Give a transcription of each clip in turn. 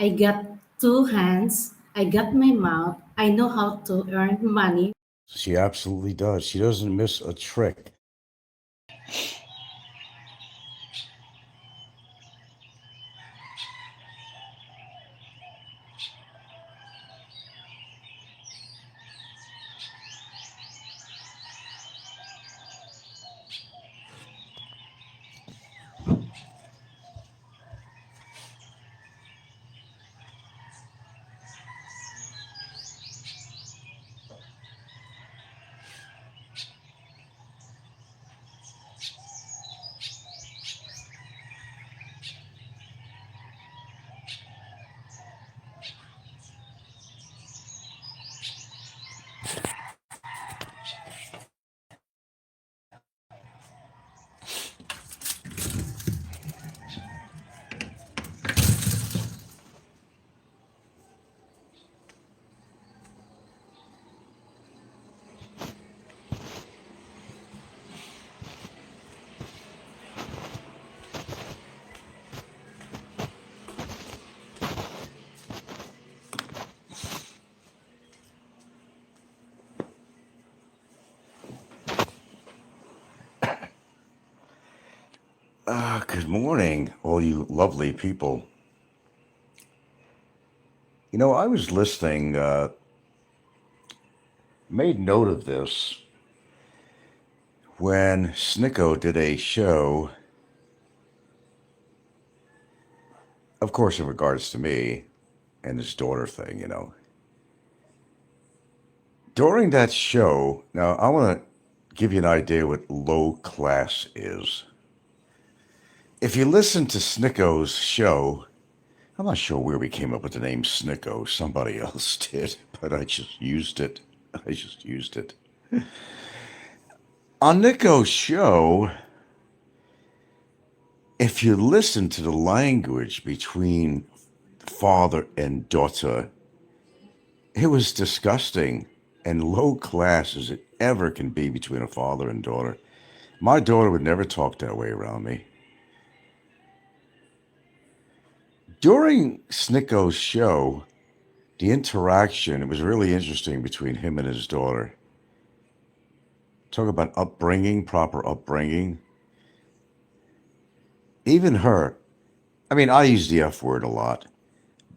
I got two hands, I got my mouth, I know how to earn money. She absolutely does. She doesn't miss a trick. Good morning, all you lovely people. I was listening, made note of this when Snicko did a show, of course, in regards to me and his daughter thing. During that show, now I want to give you an idea what low class is. If you listen to Snicko's show, I'm not sure where we came up with the name Snicko. Somebody else did, but I just used it. I just used it. On Nico's show, if you listen to the language between father and daughter, it was disgusting and low class as it ever can be between a father and daughter. My daughter would never talk that way around me. During Snicko's show, the interaction, it was really interesting between him and his daughter. Talk about upbringing, proper upbringing. Even her, I mean, I use the F word a lot,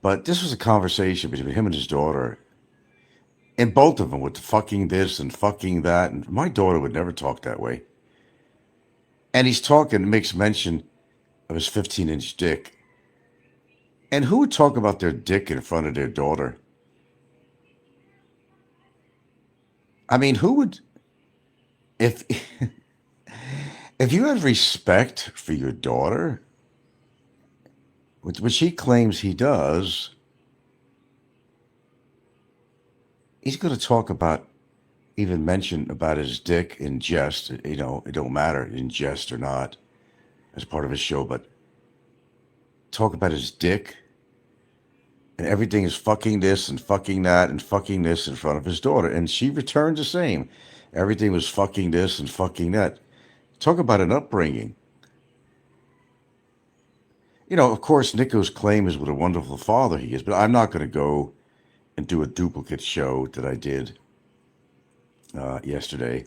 but this was a conversation between him and his daughter. And both of them with fucking this and fucking that. And my daughter would never talk that way. And he's talking, makes mention of his 15-inch dick. And who would talk about their dick in front of their daughter? I mean, who would, if if you have respect for your daughter, which he claims he does, he's going to talk about, even mention about his dick in jest. It don't matter in jest or not as part of his show, but talk about his dick and everything is fucking this and fucking that and fucking this in front of his daughter. And she returned the same. Everything was fucking this and fucking that. Talk about an upbringing. Of course, Nico's claim is what a wonderful father he is, but I'm not going to go and do a duplicate show that I did yesterday.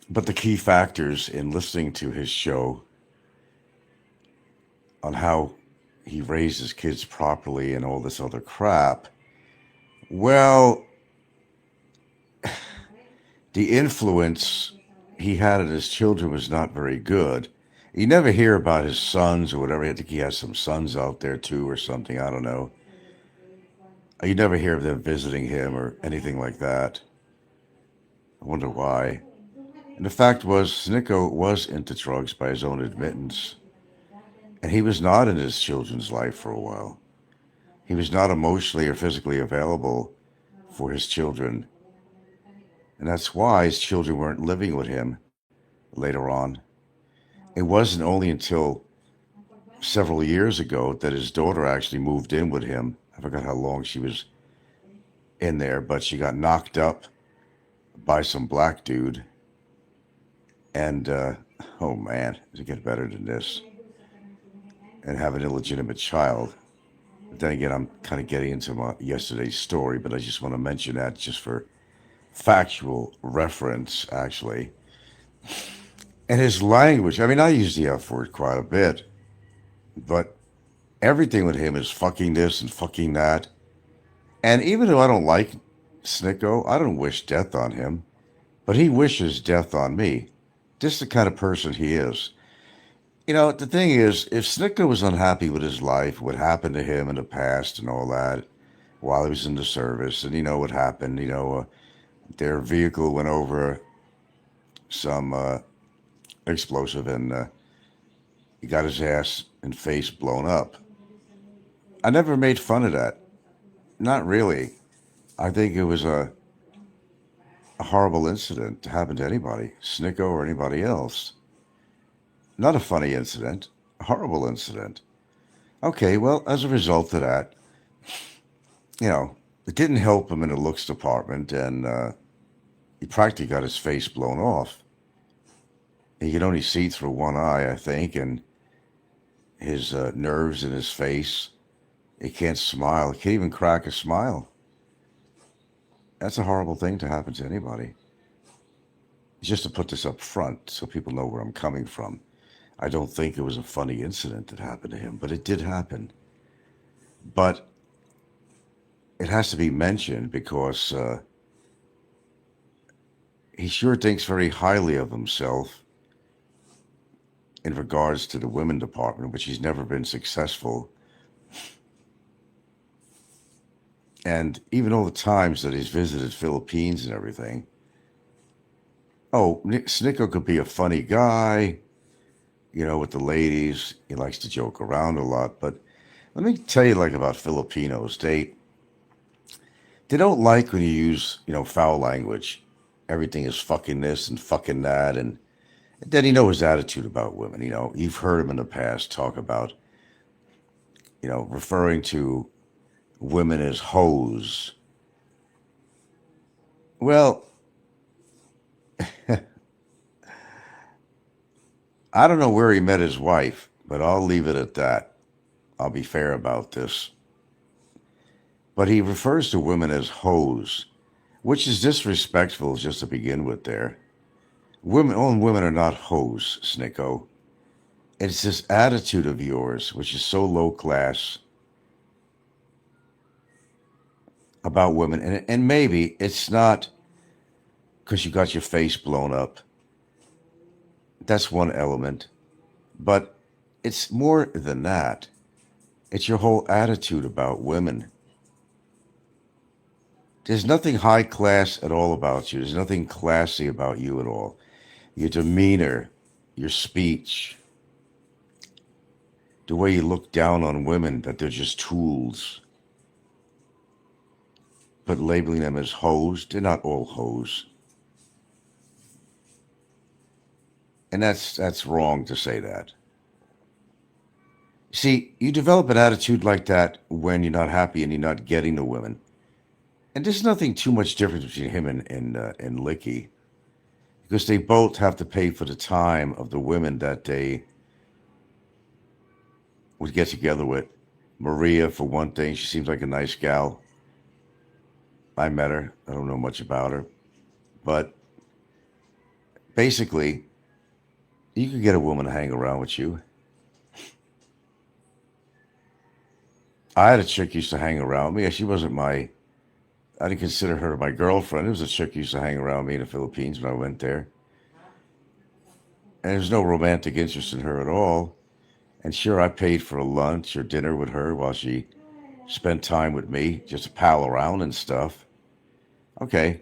But the key factors in listening to his show on how he raised his kids properly and all this other crap, well, the influence he had on his children was not very good. You never hear about his sons or whatever. I think he has some sons out there too or something. I don't know. You never hear of them visiting him or anything like that. I wonder why. And the fact was, Snicko was into drugs by his own admittance. And he was not in his children's life for a while. He was not emotionally or physically available for his children. And that's why his children weren't living with him later on. It wasn't only until several years ago that his daughter actually moved in with him. I forgot how long she was in there, but she got knocked up by some black dude. And, oh man, does it get better than this? And have an illegitimate child. Then again, I'm kind of getting into my yesterday's story, but I just want to mention that just for factual reference, actually. And his language, I mean, I use the F word quite a bit, but everything with him is fucking this and fucking that. And even though I don't like Snicko, I don't wish death on him, but he wishes death on me. This is the kind of person he is. The thing is, if Snicko was unhappy with his life, what happened to him in the past and all that, while he was in the service, and you know what happened, their vehicle went over some explosive and he got his ass and face blown up. I never made fun of that. Not really. I think it was a horrible incident to happen to anybody, Snicko or anybody else. Not a funny incident, a horrible incident. Okay, well, as a result of that, you know, it didn't help him in the looks department, and he practically got his face blown off. He could only see through one eye, I think, and his nerves in his face. He can't smile. He can't even crack a smile. That's a horrible thing to happen to anybody. Just to put this up front so people know where I'm coming from. I don't think it was a funny incident that happened to him, but it did happen. But it has to be mentioned because he sure thinks very highly of himself in regards to the women department, which he's never been successful. And even all the times that he's visited Philippines and everything, Snicko could be a funny guy, with the ladies. He likes to joke around a lot. But let me tell you, like, about Filipinos. They don't like when you use, foul language. Everything is fucking this and fucking that. And then his attitude about women. You've heard him in the past talk about, referring to women as hoes. Well, I don't know where he met his wife, but I'll leave it at that. I'll be fair about this. But he refers to women as hoes, which is disrespectful just to begin with there. All women are not hoes, Snicko. It's this attitude of yours, which is so low class about women. And maybe it's not because you got your face blown up. That's one element. But it's more than that. It's your whole attitude about women. There's nothing high class at all about you. There's nothing classy about you at all. Your demeanor, your speech, the way you look down on women, that they're just tools. But labeling them as hoes, they're not all hoes. And that's wrong to say that. See, you develop an attitude like that when you're not happy and you're not getting the women. And there's nothing too much difference between him and Licky, because they both have to pay for the time of the women that they would get together with. Maria, for one thing, she seems like a nice gal. I met her. I don't know much about her. But basically, you could get a woman to hang around with you. I had a chick used to hang around me. She wasn't I didn't consider her my girlfriend. It was a chick who used to hang around me in the Philippines when I went there. And there was no romantic interest in her at all. And sure, I paid for a lunch or dinner with her while she spent time with me, just to pal around and stuff. Okay,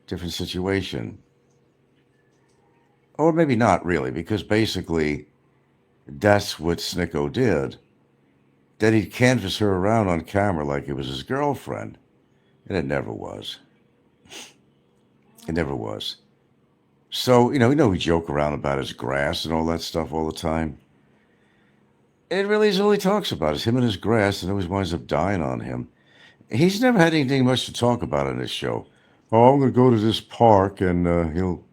different situation. Or maybe not really, because basically that's what Snicko did. Then he'd canvass her around on camera like it was his girlfriend. And it never was. It never was. So, we joke around about his grass and all that stuff all the time. It really is all he talks about is him and his grass, and always winds up dying on him. He's never had anything much to talk about on this show. Oh, I'm going to go to this park, and he'll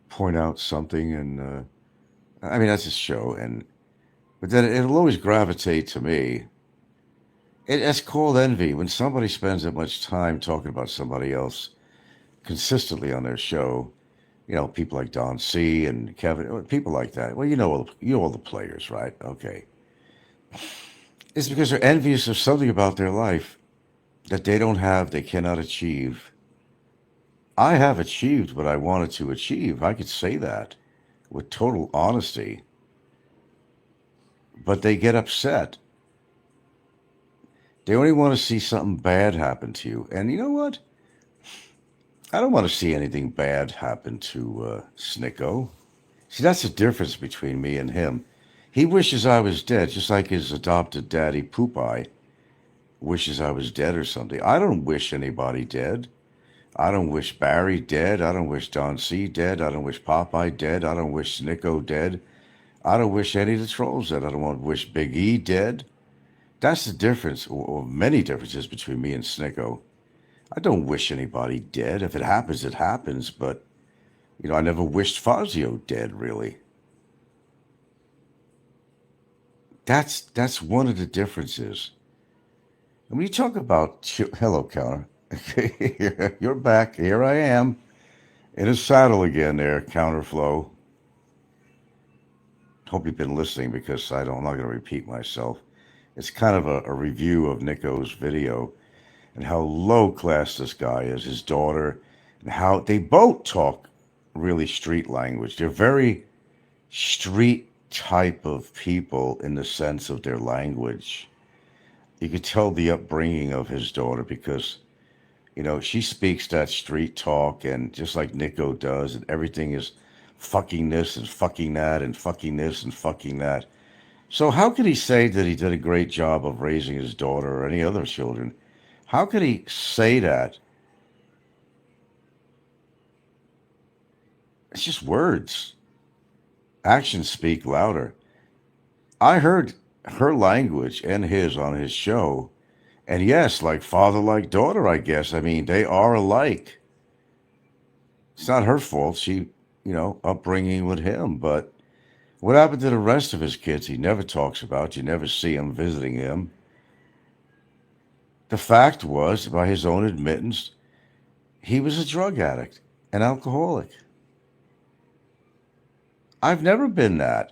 point out something, and I mean, that's his show. But then it'll always gravitate to me. It's called envy. When somebody spends that much time talking about somebody else consistently on their show, people like Don C and Kevin, people like that. Well, you know all the players, right? Okay, it's because they're envious of something about their life that they don't have, they cannot achieve. I have achieved what I wanted to achieve. I could say that with total honesty, but they get upset. They only want to see something bad happen to you. And you know what? I don't want to see anything bad happen to Snicko. See, that's the difference between me and him. He wishes I was dead, just like his adopted daddy, Poopeye, wishes I was dead or something. I don't wish anybody dead. I don't wish Barry dead. I don't wish Don C dead. I don't wish Popeye dead. I don't wish Snicko dead. I don't wish any of the trolls dead. I don't want to wish Big E dead. That's the difference, or many differences between me and Snicko. I don't wish anybody dead. If it happens, it happens. But, I never wished Fazio dead, really. That's one of the differences. And when you talk about, hello, Counter. You're back. Here I am in a saddle again there, Counterflow. Hope you've been listening because I'm not going to repeat myself. It's kind of a review of Nico's video and how low class this guy is, his daughter, and how they both talk really street language. They're very street type of people in the sense of their language. You could tell the upbringing of his daughter because, she speaks that street talk and just like Nico does, and everything is fucking this and fucking that and fucking this and fucking that. So how could he say that he did a great job of raising his daughter or any other children? How could he say that? It's just words. Actions speak louder. I heard her language and his on his show. And yes, like father, like daughter, I guess. I mean, they are alike. It's not her fault. She, upbringing with him. But what happened to the rest of his kids? He never talks about. You never see him visiting him. The fact was, by his own admittance, he was a drug addict, an alcoholic. I've never been that.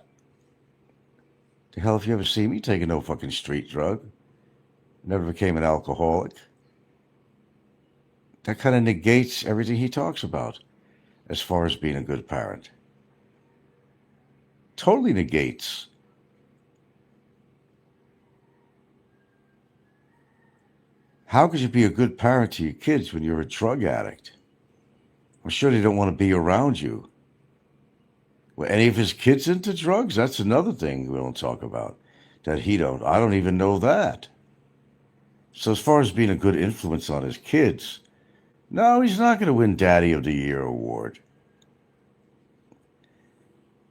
The hell, if you ever see me taking no fucking street drug, never became an alcoholic. That kind of negates everything he talks about as far as being a good parent. Totally negates. How could you be a good parent to your kids when you're a drug addict? I'm sure they don't want to be around you. Were any of his kids into drugs? That's another thing we don't talk about. That he don't. I don't even know that. So as far as being a good influence on his kids, no, he's not going to win Daddy of the Year award.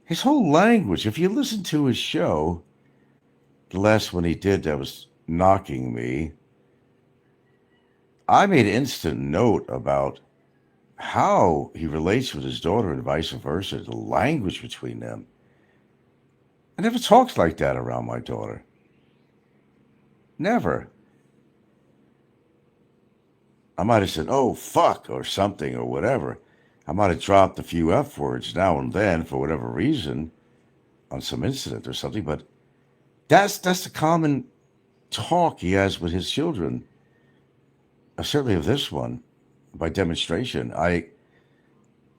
His whole language, if you listen to his show, the last one he did that was knocking me, I made instant note about how he relates with his daughter and vice versa, the language between them. I never talked like that around my daughter. Never. I might have said, oh, fuck, or something, or whatever. I might have dropped a few F words now and then for whatever reason on some incident or something, but that's the common talk he has with his children. Certainly of this one, by demonstration.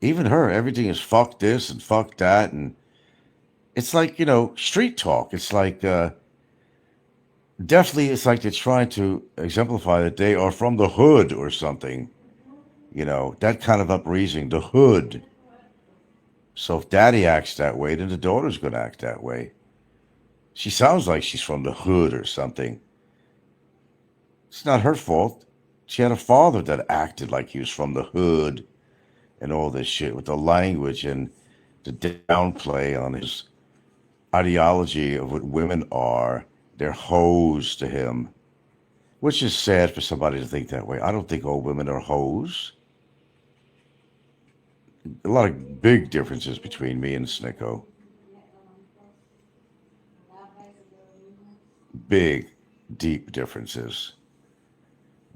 Even her, everything is fuck this and fuck that, and it's like street talk. It's like definitely, it's like they're trying to exemplify that they are from the hood or something. That kind of upraising the hood. So if daddy acts that way, then the daughter's going to act that way. She sounds like she's from the hood or something. It's not her fault. She had a father that acted like he was from the hood and all this shit with the language and the downplay on his ideology of what women are. They're hoes to him, which is sad for somebody to think that way. I don't think all women are hoes. A lot of big differences between me and Snicko. Big, deep differences.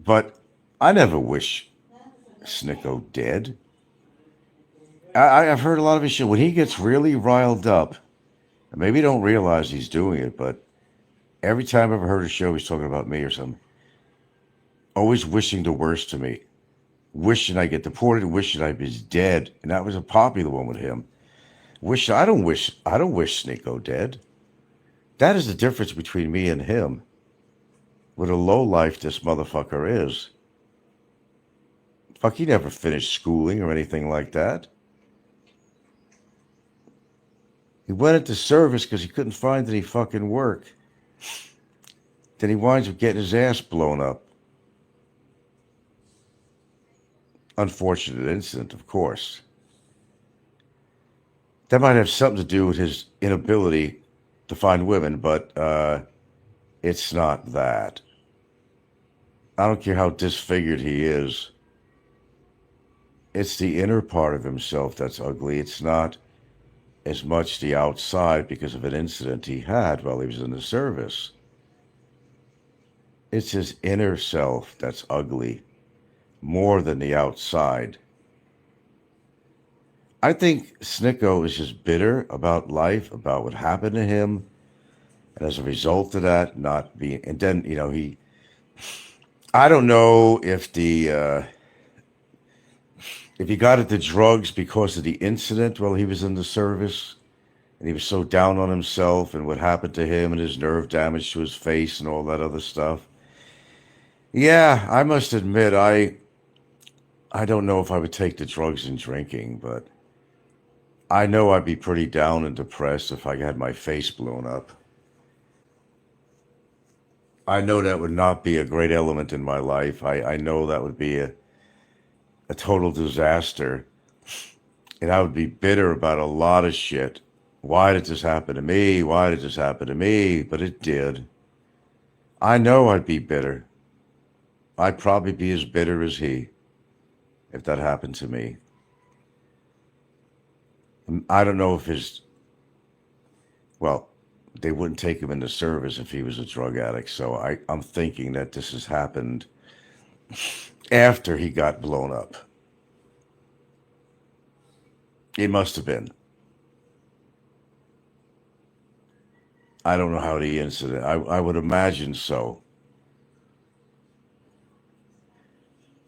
But I never wish Snicko dead. I've heard a lot of his shit. When he gets really riled up, and maybe don't realize he's doing it, but every time I've ever heard a show, he's talking about me or something. Always wishing the worst to me. Wishing I get deported, wishing I was dead. And that was a popular one with him. I don't wish Snicko dead. That is the difference between me and him. What a low life this motherfucker is. Fuck, he never finished schooling or anything like that. He went into service because he couldn't find any fucking work. Then he winds up getting his ass blown up. Unfortunate incident, of course. That might have something to do with his inability to find women, but it's not that. I don't care how disfigured he is. It's the inner part of himself that's ugly. It's not as much the outside because of an incident he had while he was in the service. It's his inner self that's ugly more than the outside. I think Snicko is just bitter about life, about what happened to him, and as a result of that, not being. And then he. I don't know if he got into drugs because of the incident while he was in the service, and he was so down on himself and what happened to him and his nerve damage to his face and all that other stuff. Yeah, I must admit, I don't know if I would take the drugs and drinking, but I know I'd be pretty down and depressed if I had my face blown up. I know that would not be a great element in my life. I know that would be a total disaster. And I would be bitter about a lot of shit. Why did this happen to me? Why did this happen to me? But it did. I know I'd be bitter. I'd probably be as bitter as he if that happened to me. I don't know if well, they wouldn't take him into service if he was a drug addict. So I'm thinking that this has happened after he got blown up. It must have been. I don't know how the incident. I would imagine so.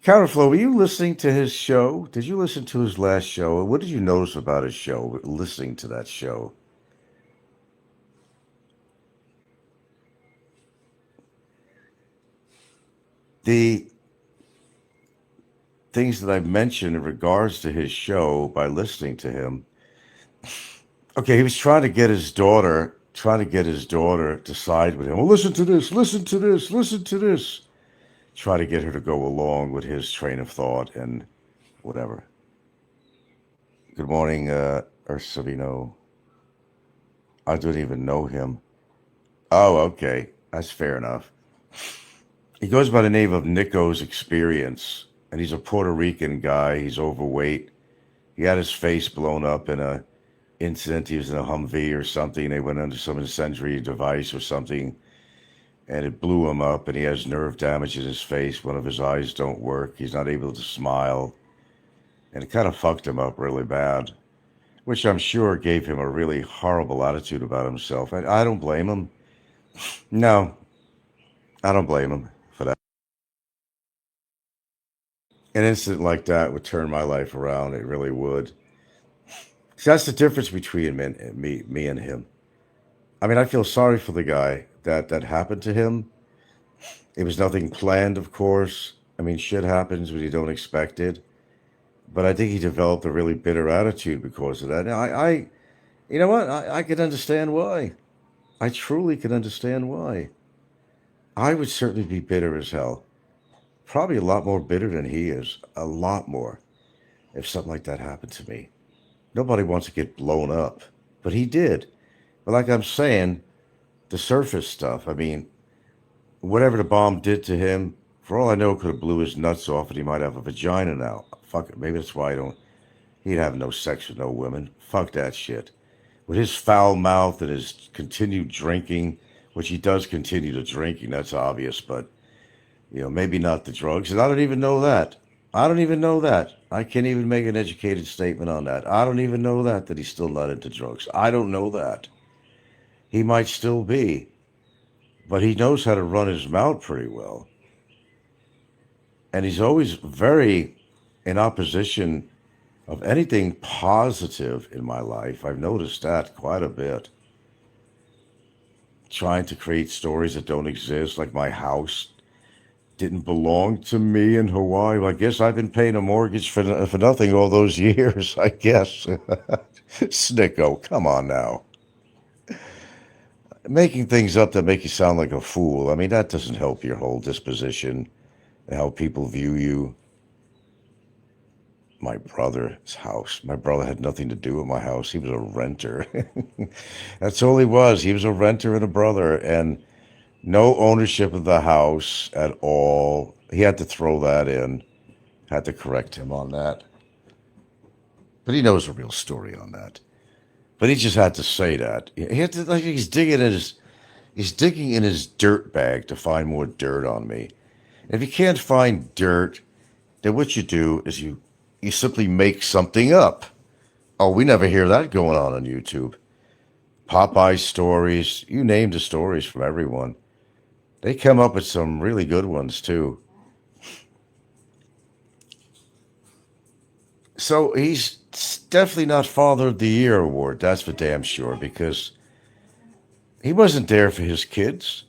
Counterflow, were you listening to his show? Did you listen to his last show? What did you notice about his show, listening to that show? The things that I mentioned in regards to his show by listening to him. Okay, he was trying to get his daughter to side with him. Well, listen to this, listen to this, listen to this. Try to get her to go along with his train of thought and whatever. Good morning, Ursavino. I don't even know him. Oh, okay. That's fair enough. He goes by the name of Nico's Experience, and he's a Puerto Rican guy. He's overweight. He had his face blown up in a incident. He was in a Humvee or something. They went under some incendiary device or something, and it blew him up, and he has nerve damage in his face. One of his eyes don't work. He's not able to smile, and it kind of fucked him up really bad, which I'm sure gave him a really horrible attitude about himself. I don't blame him. No, I don't blame him for that. An incident like that would turn my life around. It really would. So that's the difference between me and him. I mean, I feel sorry for the guy that happened to him. It was nothing planned, of course. I mean, shit happens when you don't expect it. But I think he developed a really bitter attitude because of that. And you know what? I can understand why. I truly can understand why. I would certainly be bitter as hell. Probably a lot more bitter than he is. A lot more. If something like that happened to me. Nobody wants to get blown up. But he did. But like I'm saying, the surface stuff, I mean, whatever the bomb did to him, for all I know, could have blew his nuts off and he might have a vagina now. Fuck it. Maybe that's why I don't. He'd have no sex with no women. Fuck that shit. With his foul mouth and his continued drinking, which he does continue to drinking. That's obvious, but maybe not the drugs. And I don't even know that. I don't even know that. I can't even make an educated statement on that. I don't even know that he's still not into drugs. I don't know that. He might still be, but he knows how to run his mouth pretty well. And he's always very in opposition of anything positive in my life. I've noticed that quite a bit. Trying to create stories that don't exist, like my house didn't belong to me in Hawaii. Well, I guess I've been paying a mortgage for nothing all those years, I guess. Snicko, come on now. Making things up that make you sound like a fool, I mean, that doesn't help your whole disposition and how people view you. My brother's house. My brother had nothing to do with my house. He was a renter. That's all he was. He was a renter and a brother, and no ownership of the house at all. He had to throw that in. Had to correct him on that. But he knows the real story on that. But he just had to say that. He had to, like, he's digging in his dirt bag to find more dirt on me. And if you can't find dirt, then what you do is you simply make something up. Oh, we never hear that going on YouTube. Popeye stories, you name the stories from everyone. They come up with some really good ones too. So he's definitely not Father of the Year award, that's for damn sure, because he wasn't there for his kids.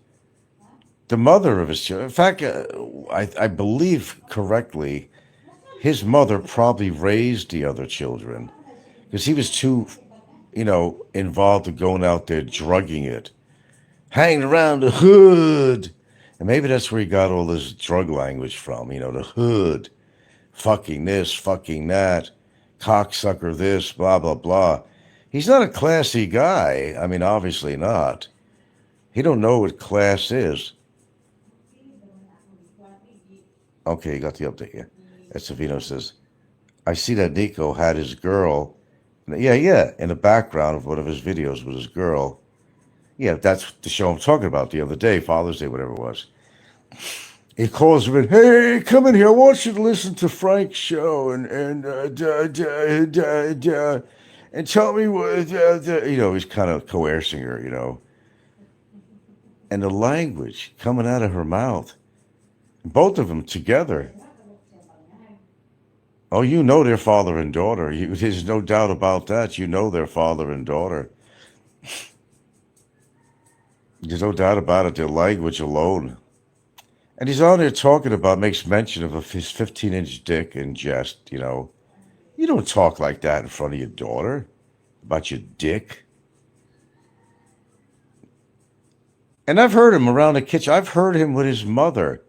The mother of his children, in fact, I believe correctly, his mother probably raised the other children because he was too, involved in going out there drugging it, hanging around the hood. And maybe that's where he got all this drug language from, the hood, fucking this, fucking that, cocksucker this, blah, blah, blah. He's not a classy guy. I mean, obviously not. He don't know what class is. Okay, you got the update here. Savino says, I see that Nico had his girl. Yeah, in the background of one of his videos with his girl. Yeah, that's the show I'm talking about the other day, Father's Day, whatever it was. He calls him in, hey, come in here. I want you to listen to Frank's show and tell me what, he's kind of coercing her. And the language coming out of her mouth, both of them together. Oh, they're father and daughter. There's no doubt about that. They're father and daughter. There's no doubt about it. Their language alone. And he's on there talking about, makes mention of his 15-inch dick in jest, You don't talk like that in front of your daughter about your dick. And I've heard him around the kitchen. I've heard him with his mother.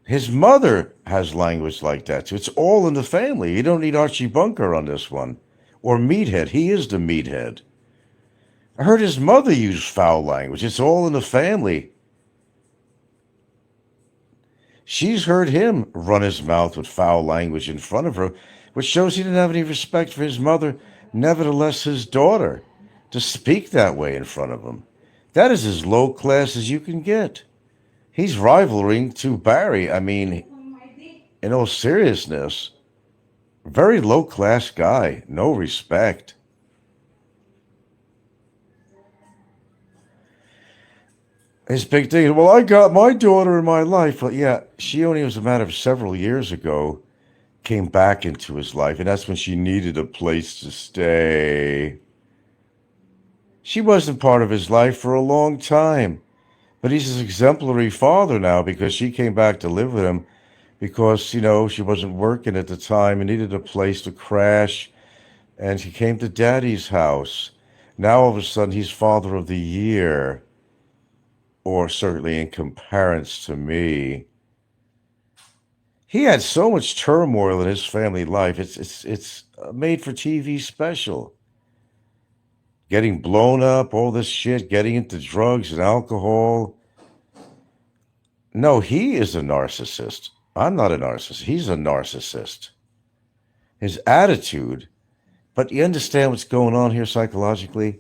His mother has language like that, too. It's all in the family. You don't need Archie Bunker on this one. Or Meathead. He is the meathead. I heard his mother use foul language. It's all in the family. She's heard him run his mouth with foul language in front of her, which shows he didn't have any respect for his mother, nevertheless his daughter, to speak that way in front of him. That is as low class as you can get. He's rivaling to Barry. I mean, in all seriousness, very low class guy, no respect. His big thing is, well, I got my daughter in my life. Well, yeah, she only was a matter of several years ago, came back into his life, and that's when she needed a place to stay. She wasn't part of his life for a long time. But he's his exemplary father now because she came back to live with him because, she wasn't working at the time and needed a place to crash. And she came to Daddy's house. Now, all of a sudden, he's Father of the Year. Or certainly in comparison to me. He had so much turmoil in his family life. It's a made-for-TV special. Getting blown up, all this shit, getting into drugs and alcohol. No, he is a narcissist. I'm not a narcissist. He's a narcissist. His attitude, but you understand what's going on here psychologically?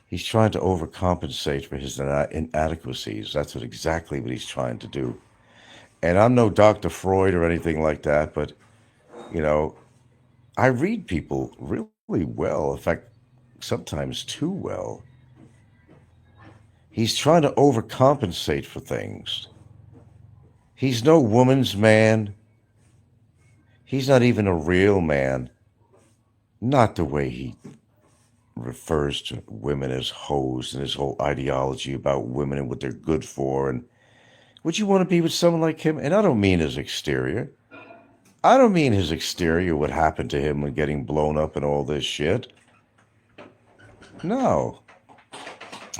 He's trying to overcompensate for his inadequacies. That's exactly what he's trying to do. And I'm no Dr. Freud or anything like that, but, you know, I read people really well. In fact, sometimes too well. He's trying to overcompensate for things. He's no woman's man. He's not even a real man. Not the way he refers to women as hoes and his whole ideology about women and what they're good for. And would you want to be with someone like him? And I don't mean his exterior. I don't mean his exterior, what happened to him when getting blown up and all this shit. No.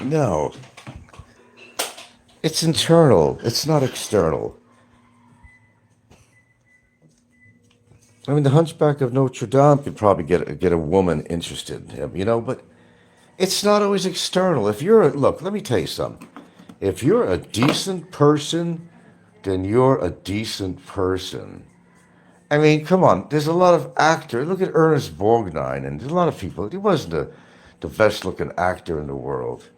No. It's internal. It's not external. I mean, the Hunchback of Notre Dame could probably get a woman interested in him, but it's not always external. Look, let me tell you something. If you're a decent person, then you're a decent person. I mean, come on. There's a lot of actors. Look at Ernest Borgnine, and there's a lot of people. He wasn't the best-looking actor in the world.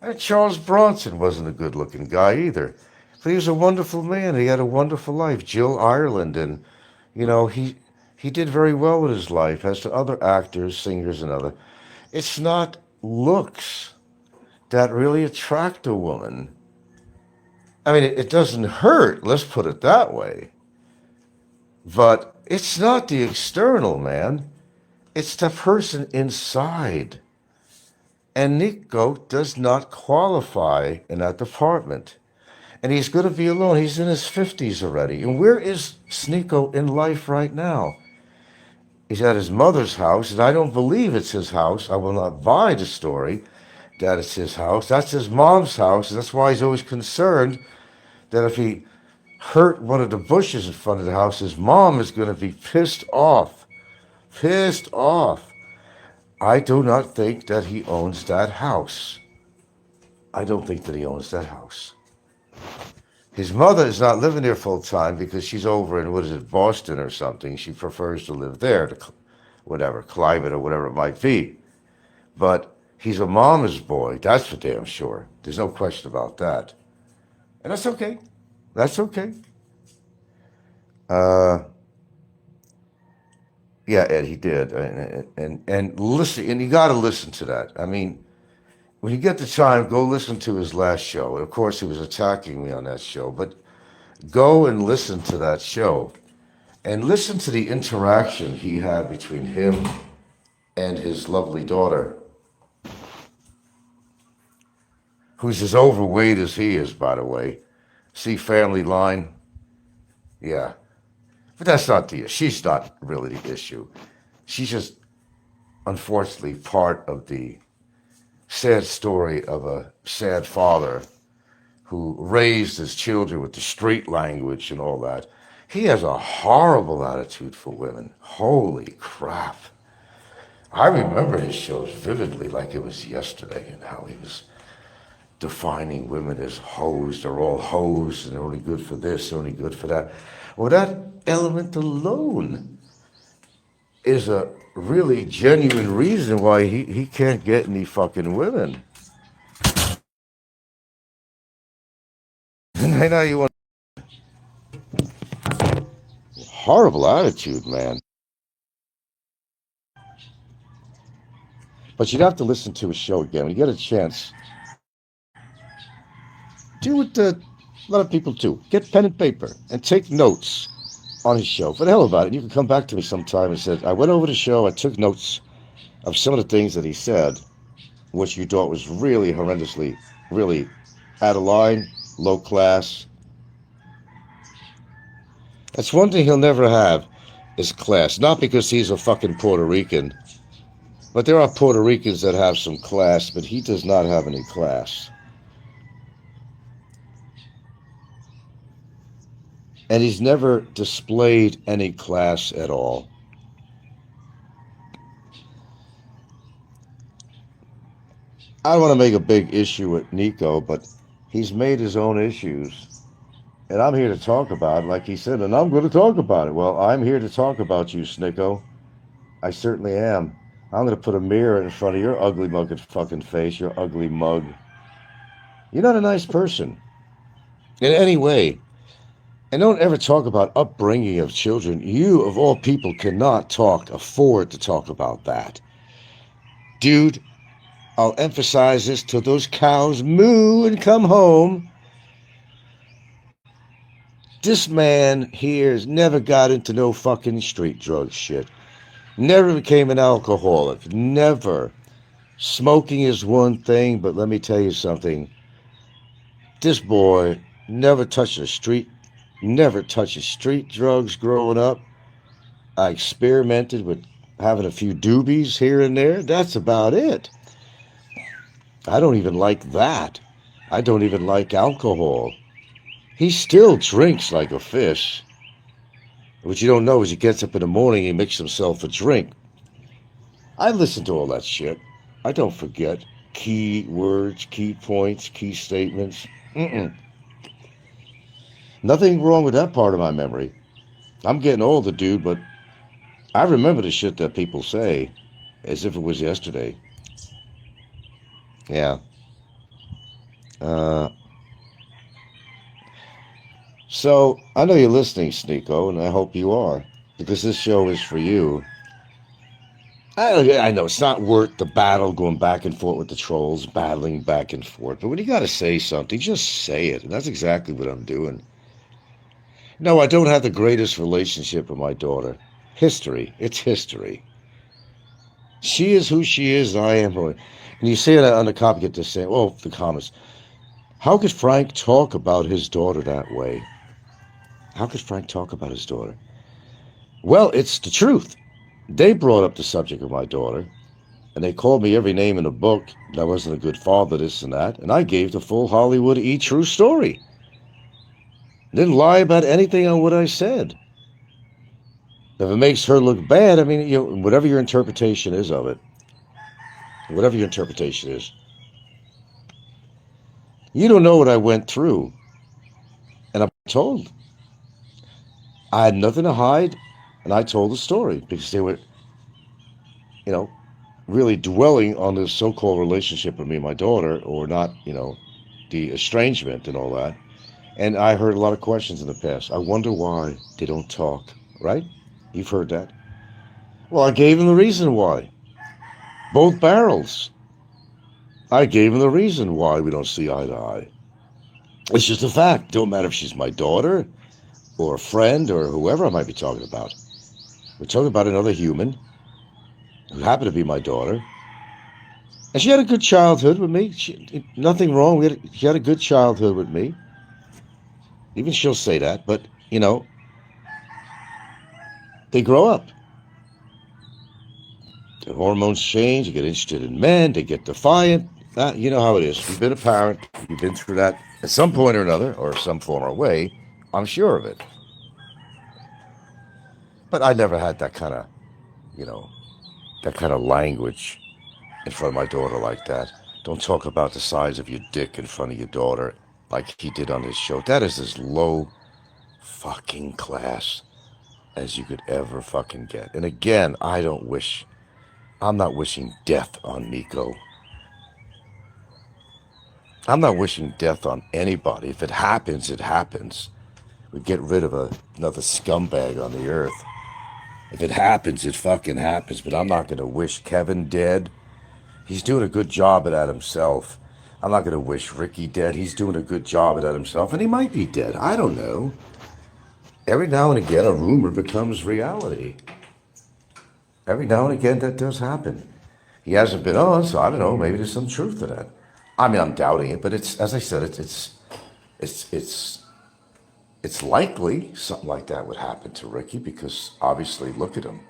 And Charles Bronson wasn't a good-looking guy either. But he was a wonderful man. He had a wonderful life. Jill Ireland, and, he did very well with his life, as to other actors, singers, and other. It's not looks that really attract a woman. I mean, it doesn't hurt, let's put it that way. But it's not the external, man. It's the person inside. And Nico does not qualify in that department. And he's going to be alone. He's in his 50s already. And where is Sneeko in life right now? He's at his mother's house, and I don't believe it's his house. I will not buy the story that it's his house. That's his mom's house, and that's why he's always concerned that if he hurt one of the bushes in front of the house, his mom is going to be pissed off. Pissed off. I do not think that he owns that house. I don't think that he owns that house. His mother is not living there full time because she's over in, Boston or something. She prefers to live there, whatever, climate or whatever it might be. But he's a mama's boy, that's for damn sure. There's no question about that. And that's okay. That's okay. Yeah, Ed, he did. And listen, and you got to listen to that. I mean, when you get the time, go listen to his last show. And of course, he was attacking me on that show, but go and listen to that show and listen to the interaction he had between him and his lovely daughter, who's as overweight as he is, by the way. See Family Line? Yeah. But that's not she's not really the issue. She's just, unfortunately, part of the sad story of a sad father who raised his children with the street language and all that. He has a horrible attitude for women. Holy crap. I remember his shows vividly like it was yesterday, and how he was defining women as hoes. They're all hoes, and they're only good for this, they're only good for that. Well, that element alone is a really genuine reason why he can't get any fucking women. And I know you want horrible attitude, man. But you'd have to listen to his show again. When you get a chance, do what a lot of people do. Get pen and paper and take notes on his show. For the hell about it, you can come back to me sometime and say, I went over the show, I took notes of some of the things that he said, which you thought was really horrendously, really out of line, low class. That's one thing he'll never have, is class. Not because he's a fucking Puerto Rican, but there are Puerto Ricans that have some class, but he does not have any class. And he's never displayed any class at all. I don't want to make a big issue with Nico, but he's made his own issues. And I'm here to talk about it, like he said, and I'm going to talk about it. Well, I'm here to talk about you, Snicko. I certainly am. I'm gonna put a mirror in front of your ugly mug fucking face, your ugly mug. You're not a nice person in any way. And don't ever talk about upbringing of children. You, of all people, cannot afford to talk about that. Dude, I'll emphasize this till those cows moo and come home. This man here has never got into no fucking street drug shit. Never became an alcoholic. Never. Smoking is one thing, but let me tell you something. This boy never touched street drugs growing up. I experimented with having a few doobies here and there. That's about it. I don't even like that. I don't even like alcohol. He still drinks like a fish. What you don't know is he gets up in the morning and he makes himself a drink. I listen to all that shit. I don't forget key words, key points, key statements. Mm-mm. Nothing wrong with that part of my memory. I'm getting older, dude, but I remember the shit that people say as if it was yesterday. Yeah. Uh, so I know you're listening, Sneeko, and I hope you are, because this show is for you. I know it's not worth the battle going back and forth with the trolls, battling back and forth. But when you got to say something, just say it. And that's exactly what I'm doing. No, I don't have the greatest relationship with my daughter. History. It's history. She is who she is. I am who. And you see it on the copy, get this saying, oh, the comments. How could Frank talk about his daughter that way? How could Frank talk about his daughter? Well, it's the truth. They brought up the subject of my daughter, and they called me every name in the book. I wasn't a good father, this and that, and I gave the full Hollywood true story. Didn't lie about anything on what I said. If it makes her look bad, I mean, whatever your interpretation is of it, whatever your interpretation is, you don't know what I went through, and I'm told. I had nothing to hide, and I told the story because they were, you know, really dwelling on this so-called relationship with me and my daughter, or not, the estrangement and all that. And I heard a lot of questions in the past. I wonder why they don't talk, right? You've heard that. Well, I gave them the reason why. Both barrels. I gave them the reason why we don't see eye to eye. It's just a fact. Don't matter if she's my daughter or a friend or whoever I might be talking about. We're talking about another human who happened to be my daughter. And she had a good childhood with me. Nothing wrong. She had a good childhood with me. Even she'll say that. But, they grow up. The hormones change. They get interested in men. They get defiant. You know how it is. You've been a parent. You've been through that at some point or another, or some form or way. I'm sure of it. But I never had that kind of, you know, that kind of language in front of my daughter like that. Don't talk about the size of your dick in front of your daughter like he did on his show. That is as low fucking class as you could ever fucking get. And again, I'm not wishing death on Nico. I'm not wishing death on anybody. If it happens, it happens. We get rid of another scumbag on the earth. If it happens, it fucking happens. But I'm not going to wish Kevin dead. He's doing a good job at that himself. I'm not going to wish Ricky dead. He's doing a good job at that himself. And he might be dead. I don't know. Every now and again, a rumor becomes reality. Every now and again, that does happen. He hasn't been on, so I don't know. Maybe there's some truth to that. I mean, I'm doubting it, but it's, as I said, it's likely something like that would happen to Ricky because obviously, look at him,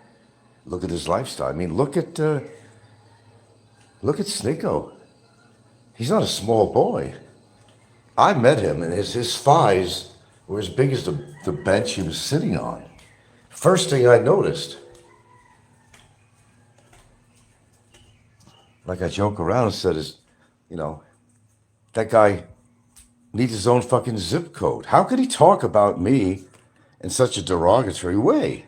look at his lifestyle. I mean, look at Snicko. He's not a small boy. I met him, and his thighs were as big as the bench he was sitting on. First thing I noticed, like I joke around and said, is, that guy needs his own fucking zip code. How could he talk about me in such a derogatory way?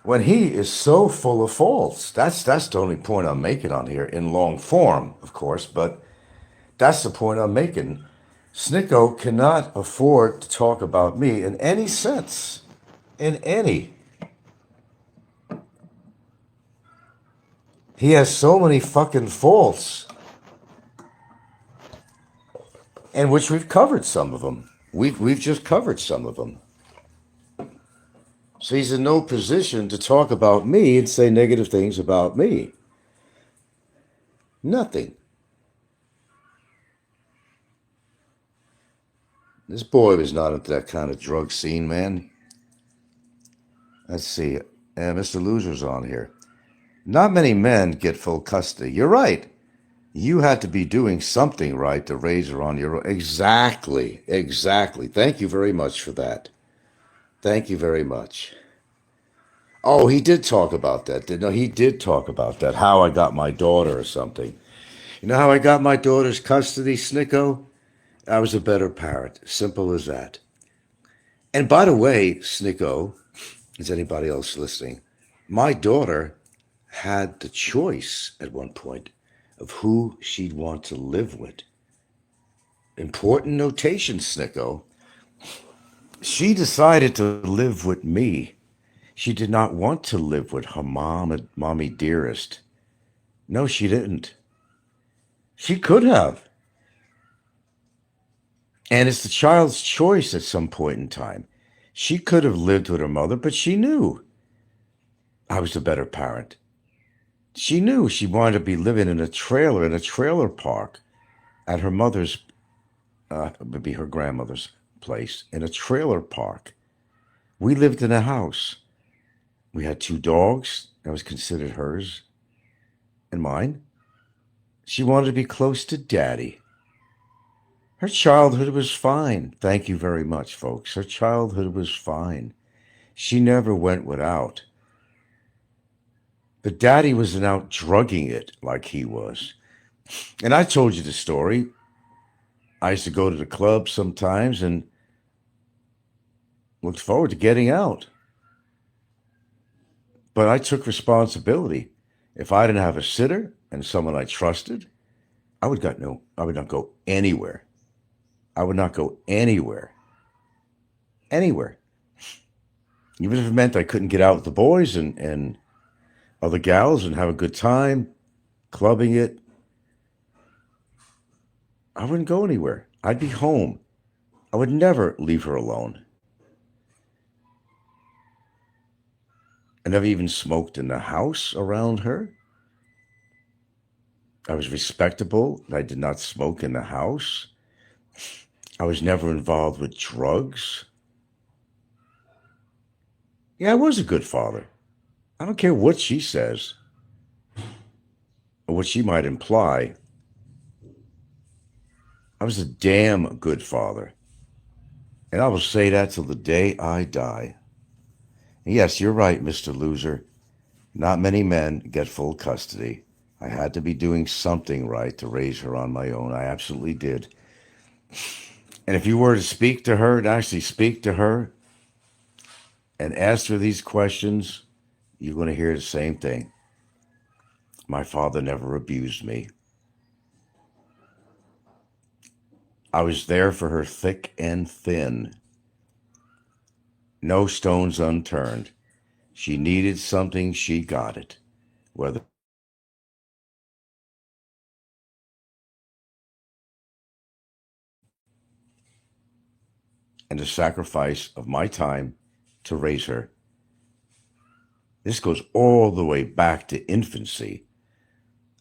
when he is so full of faults. That's the only point I'm making on here in long form, of course, but that's the point I'm making. Snicko cannot afford to talk about me in any sense. In any. He has so many fucking faults, and which we've covered some of them. We've just covered some of them. So he's in no position to talk about me and say negative things about me. Nothing. This boy was not into that kind of drug scene, man. Let's see. Mr. Loser's on here. Not many men get full custody. You're right. You had to be doing something right to raise her on your own. Exactly. Exactly. Thank you very much for that. Thank you very much. Oh, he did talk about that. No, he did talk about that. How I got my daughter or something. You know how I got my daughter's custody, Snicko? I was a better parent. Simple as that. And by the way, Snicko, is anybody else listening? My daughter had the choice at one point of who she'd want to live with. Important notation, Snicko. She decided to live with me. She did not want to live with her mom and mommy dearest. No, she didn't. She could have. And it's the child's choice at some point in time. She could have lived with her mother, but she knew I was the better parent. She knew she wanted to be living in a trailer park at her mother's, maybe her grandmother's place, in a trailer park. We lived in a house. We had 2 dogs. That was considered hers and mine. She wanted to be close to Daddy. Her childhood was fine. Thank you very much, folks. Her childhood was fine. She never went without. But Daddy wasn't out drugging it like he was. And I told you the story. I used to go to the club sometimes and looked forward to getting out. But I took responsibility. If I didn't have a sitter and someone I trusted, I would not go anywhere. I would not go anywhere. Anywhere. Even if it meant I couldn't get out with the boys and other gals and have a good time, clubbing it, I wouldn't go anywhere. I'd be home. I would never leave her alone. I never even smoked in the house around her. I was respectable. I did not smoke in the house. I was never involved with drugs. Yeah, I was a good father. I don't care what she says or what she might imply. I was a damn good father. And I will say that till the day I die. And yes, you're right, Mr. Loser. Not many men get full custody. I had to be doing something right to raise her on my own. I absolutely did. And if you were to speak to her and actually speak to her and ask her these questions, you're going to hear the same thing. My father never abused me. I was there for her thick and thin. No stones unturned. She needed something, she got it. Whether and the sacrifice of my time to raise her. This goes all the way back to infancy.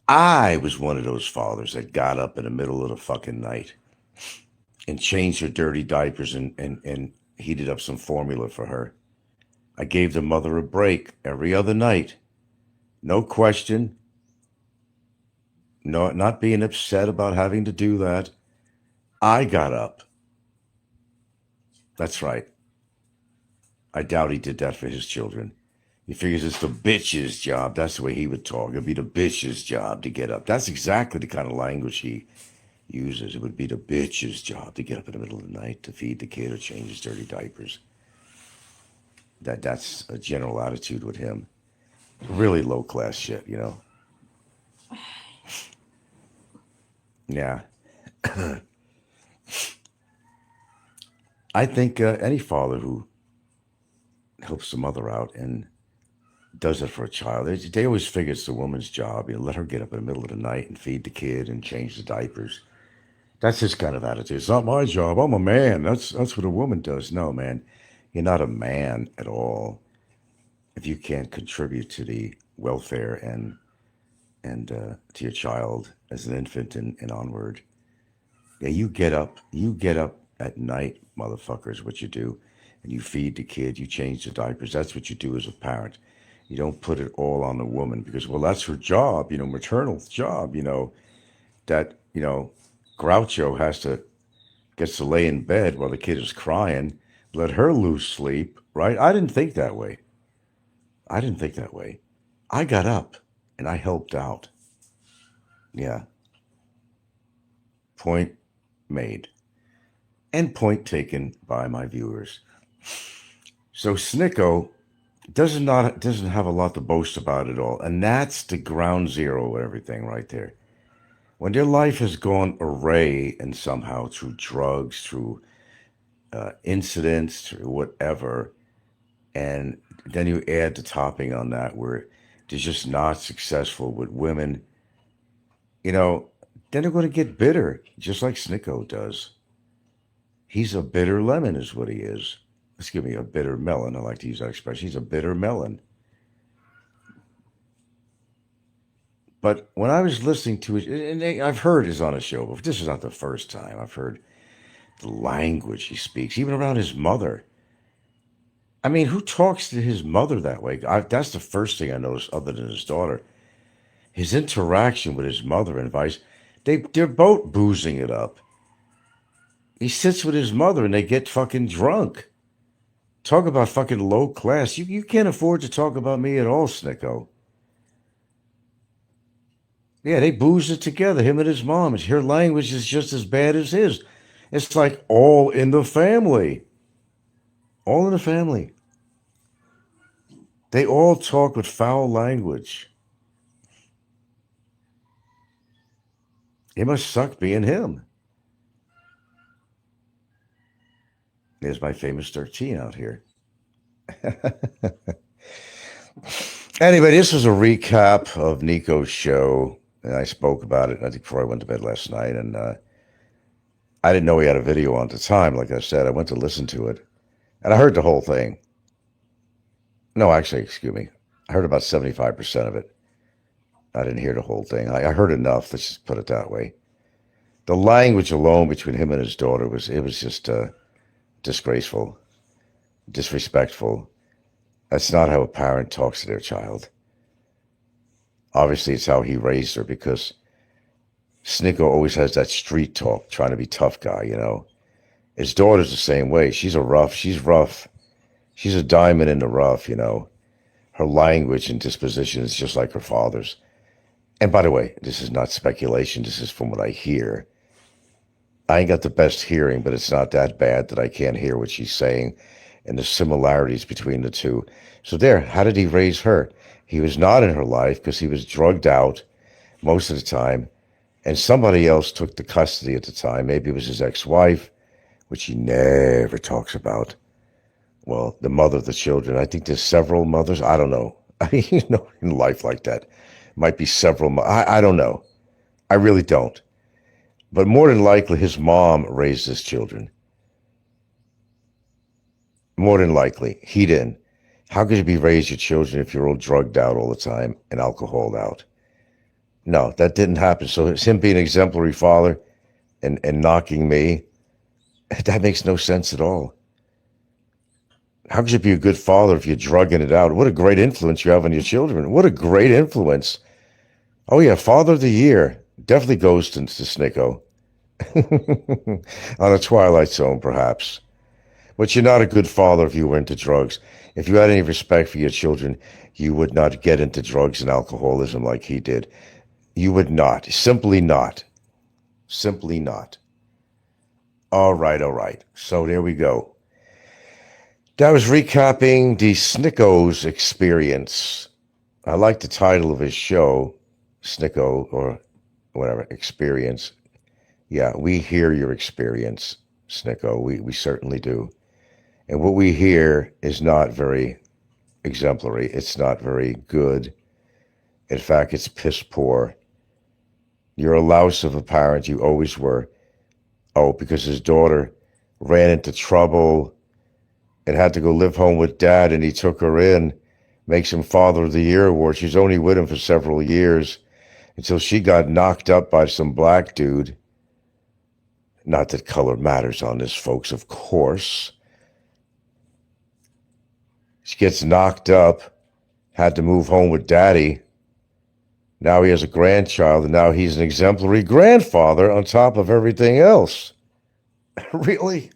I was one of those fathers that got up in the middle of the fucking night and changed her dirty diapers and heated up some formula for her. I gave the mother a break every other night. No question. No, not being upset about having to do that. I got up. That's right. I doubt he did that for his children. He figures it's the bitch's job. That's the way he would talk. It'd be the bitch's job to get up. That's exactly the kind of language he uses. It would be the bitch's job to get up in the middle of the night to feed the kid or change his dirty diapers. That's a general attitude with him. Really low class shit, you know. Yeah, I think any father who helps the mother out and does it for a child, they always figure it's the woman's job. You know, let her get up in the middle of the night and feed the kid and change the diapers. That's his kind of attitude. It's not my job. I'm a man. That's what a woman does. No, man, you're not a man at all if you can't contribute to the welfare and to your child as an infant and onward. Yeah, you get up at night, motherfuckers, what you do, and you feed the kid, you change the diapers. That's what you do as a parent. You don't put it all on the woman because, well, that's her job, maternal job, that, Groucho gets to lay in bed while the kid is crying, let her lose sleep, right? I didn't think that way. I didn't think that way. I got up and I helped out. Yeah, point made. And point taken by my viewers. So Snicko doesn't have a lot to boast about at all, and that's the ground zero of everything right there. When their life has gone array and somehow through drugs, through incidents, through whatever, and then you add the topping on that where they're just not successful with women, you know, then they're going to get bitter, just like Snicko does. He's a bitter lemon, is what he is. Excuse me, a bitter melon. I like to use that expression. He's a bitter melon. But when I was listening to it, and I've heard his on a show, but this is not the first time I've heard the language he speaks, even around his mother. I mean, who talks to his mother that way? That's the first thing I noticed, other than his daughter. His interaction with his mother and vice, they're both boozing it up. He sits with his mother and they get fucking drunk. Talk about fucking low class. You can't afford to talk about me at all, Snicko. Yeah, they booze it together, him and his mom. Her language is just as bad as his. It's like all in the family. All in the family. They all talk with foul language. It must suck being him. There's my famous 13 out here. Anyway, this was a recap of Nico's show, and I spoke about it, I think, before I went to bed last night, and I didn't know he had a video on at the time. Like I said, I went to listen to it, and I heard the whole thing. No, actually, excuse me. I heard about 75% of it. I didn't hear the whole thing. I heard enough, let's just put it that way. The language alone between him and his daughter was just disgraceful, disrespectful. That's not how a parent talks to their child. Obviously, it's how he raised her because Snicko always has that street talk, trying to be tough guy. His daughter's the same way. She's rough. She's a diamond in the rough. Her language and disposition is just like her father's. And by the way, this is not speculation. This is from what I hear. I ain't got the best hearing, but it's not that bad that I can't hear what she's saying and the similarities between the two. So there, how did he raise her? He was not in her life because he was drugged out most of the time, and somebody else took the custody at the time. Maybe it was his ex-wife, which he never talks about. Well, the mother of the children. I think there's several mothers. I don't know. In life like that, might be several. I don't know. I really don't. But more than likely, his mom raised his children. More than likely, he didn't. How could you be raised your children if you're all drugged out all the time and alcoholed out? No, that didn't happen. So it's him being an exemplary father and knocking me. That makes no sense at all. How could you be a good father if you're drugging it out? What a great influence you have on your children. What a great influence. Oh, yeah, Father of the Year. Definitely goes to Snicko. On a Twilight Zone, perhaps. But you're not a good father if you were into drugs. If you had any respect for your children, you would not get into drugs and alcoholism like he did. You would not. Simply not. Simply not. All right. So there we go. That was recapping the Snicko's experience. I like the title of his show, Snicko, or whatever, experience. Yeah, we hear your experience, Snicko. We certainly do. And what we hear is not very exemplary. It's not very good. In fact, it's piss poor. You're a louse of a parent. You always were. Oh, because his daughter ran into trouble and had to go live home with dad, and he took her in, makes him Father of the Year award. She's only with him for several years until she got knocked up by some black dude. Not that color matters on this, folks, of course. She gets knocked up, had to move home with daddy. Now he has a grandchild, and now he's an exemplary grandfather on top of everything else. Really?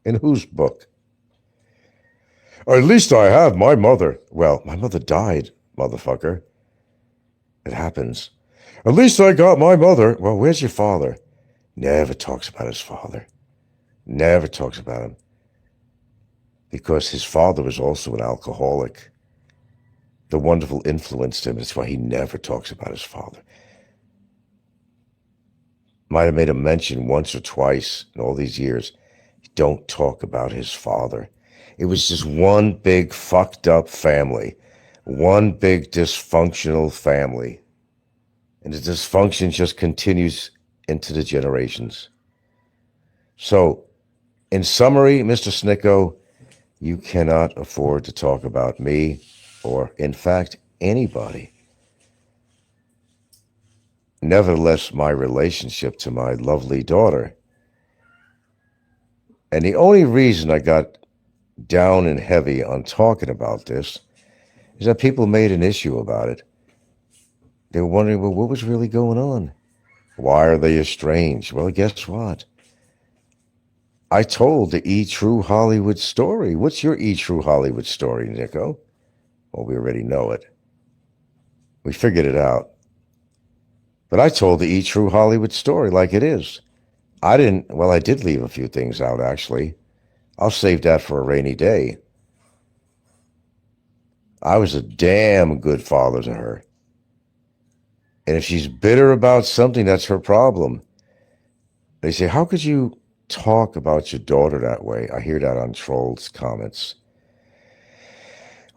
In whose book? Or at least I have my mother. Well, my mother died, motherfucker. It happens. At least I got my mother. Well, where's your father? Never talks about his father. Never talks about him. Because his father was also an alcoholic. The wonderful influenced him. That's why he never talks about his father. Might have made a mention once or twice in all these years. Don't talk about his father. It was just one big fucked up family. One big dysfunctional family. And the dysfunction just continues into the generations. So, in summary, Mr. Snicko, you cannot afford to talk about me or, in fact, anybody. Nevertheless, my relationship to my lovely daughter. And the only reason I got down and heavy on talking about this is that people made an issue about it. They were wondering, well, what was really going on? Why are they estranged? Well, guess what? I told the E-True Hollywood story. What's your E-True Hollywood story, Nico? Well, we already know it. We figured it out. But I told the E-True Hollywood story like it is. I did leave a few things out, actually. I'll save that for a rainy day. I was a damn good father to her. And if she's bitter about something, that's her problem. They say, how could you talk about your daughter that way? I hear that on trolls' comments.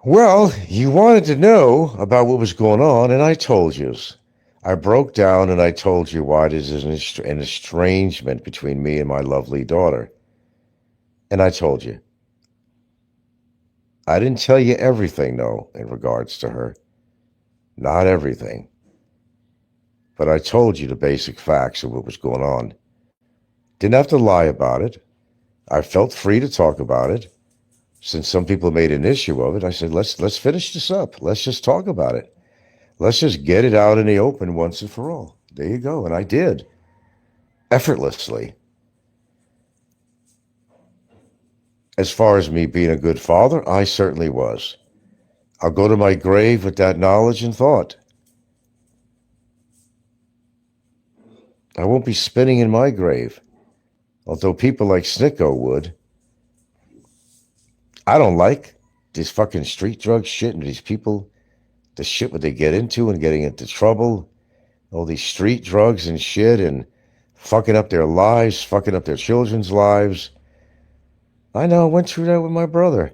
Well, you wanted to know about what was going on, and I told you. I broke down and I told you why there's an estrangement between me and my lovely daughter. And I told you. I didn't tell you everything, though, in regards to her. Not everything. But I told you the basic facts of what was going on. Didn't have to lie about it. I felt free to talk about it. Since some people made an issue of it, I said, let's finish this up. Let's just talk about it. Let's just get it out in the open once and for all. There you go. And I did. Effortlessly. As far as me being a good father, I certainly was. I'll go to my grave with that knowledge and thought. I won't be spinning in my grave. Although people like Snicko would. I don't like this fucking street drug shit and these people, the shit what they get into and getting into trouble. All these street drugs and shit and fucking up their lives, fucking up their children's lives. I know, I went through that with my brother.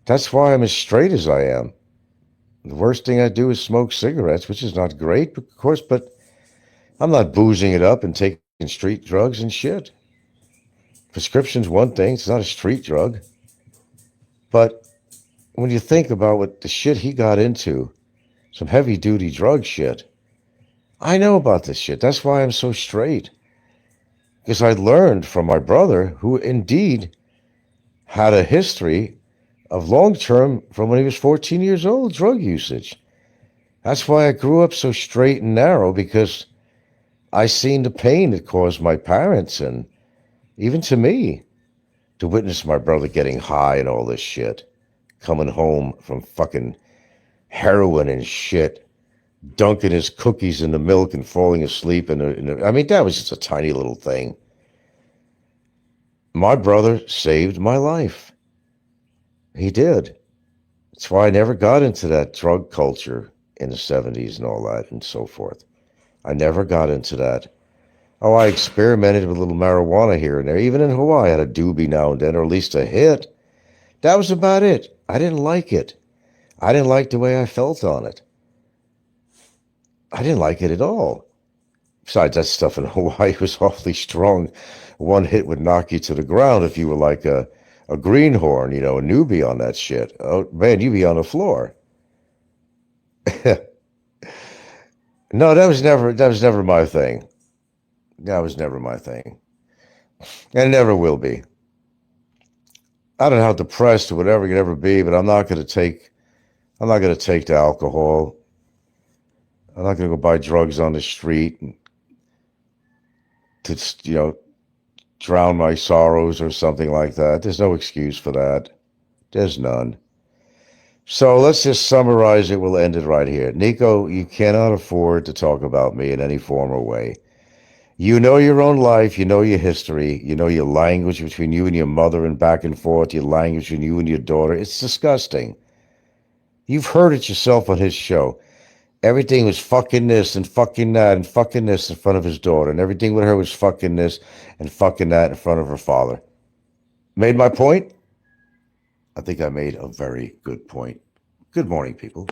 That's why I'm as straight as I am. The worst thing I do is smoke cigarettes, which is not great, of course, but I'm not boozing it up and taking street drugs and shit. Prescription's one thing, it's not a street drug. But when you think about what the shit he got into, some heavy-duty drug shit, I know about this shit. That's why I'm so straight. Because I learned from my brother, who indeed had a history of long-term, from when he was 14 years old, drug usage. That's why I grew up so straight and narrow, because I seen the pain it caused my parents and even to me to witness my brother getting high and all this shit, coming home from fucking heroin and shit, dunking his cookies in the milk and falling asleep. I mean, that was just a tiny little thing. my brother saved my life. He did. That's why I never got into that drug culture in the 70s and all that and so forth. I never got into that. Oh, I experimented with a little marijuana here and there. Even in Hawaii, I had a doobie now and then, or at least a hit. That was about it. I didn't like it. I didn't like the way I felt on it. I didn't like it at all. Besides, that stuff in Hawaii was awfully strong. One hit would knock you to the ground if you were like a greenhorn, a newbie on that shit. Oh, man, you'd be on the floor. No, that was never my thing. That was never my thing. And it never will be. I don't know how depressed or whatever it could ever be, but I'm not gonna take the alcohol. I'm not gonna go buy drugs on the street and to drown my sorrows or something like that. There's no excuse for that. There's none. So let's just summarize it. We'll end it right here. Nico, you cannot afford to talk about me in any form or way. You know your own life, you know your history, you know your language between you and your mother and back and forth, your language between you and your daughter. It's disgusting. You've heard it yourself on his show. Everything was fucking this and fucking that and fucking this in front of his daughter, and everything with her was fucking this and fucking that in front of her father. Made my point? I think I made a very good point. Good morning, people.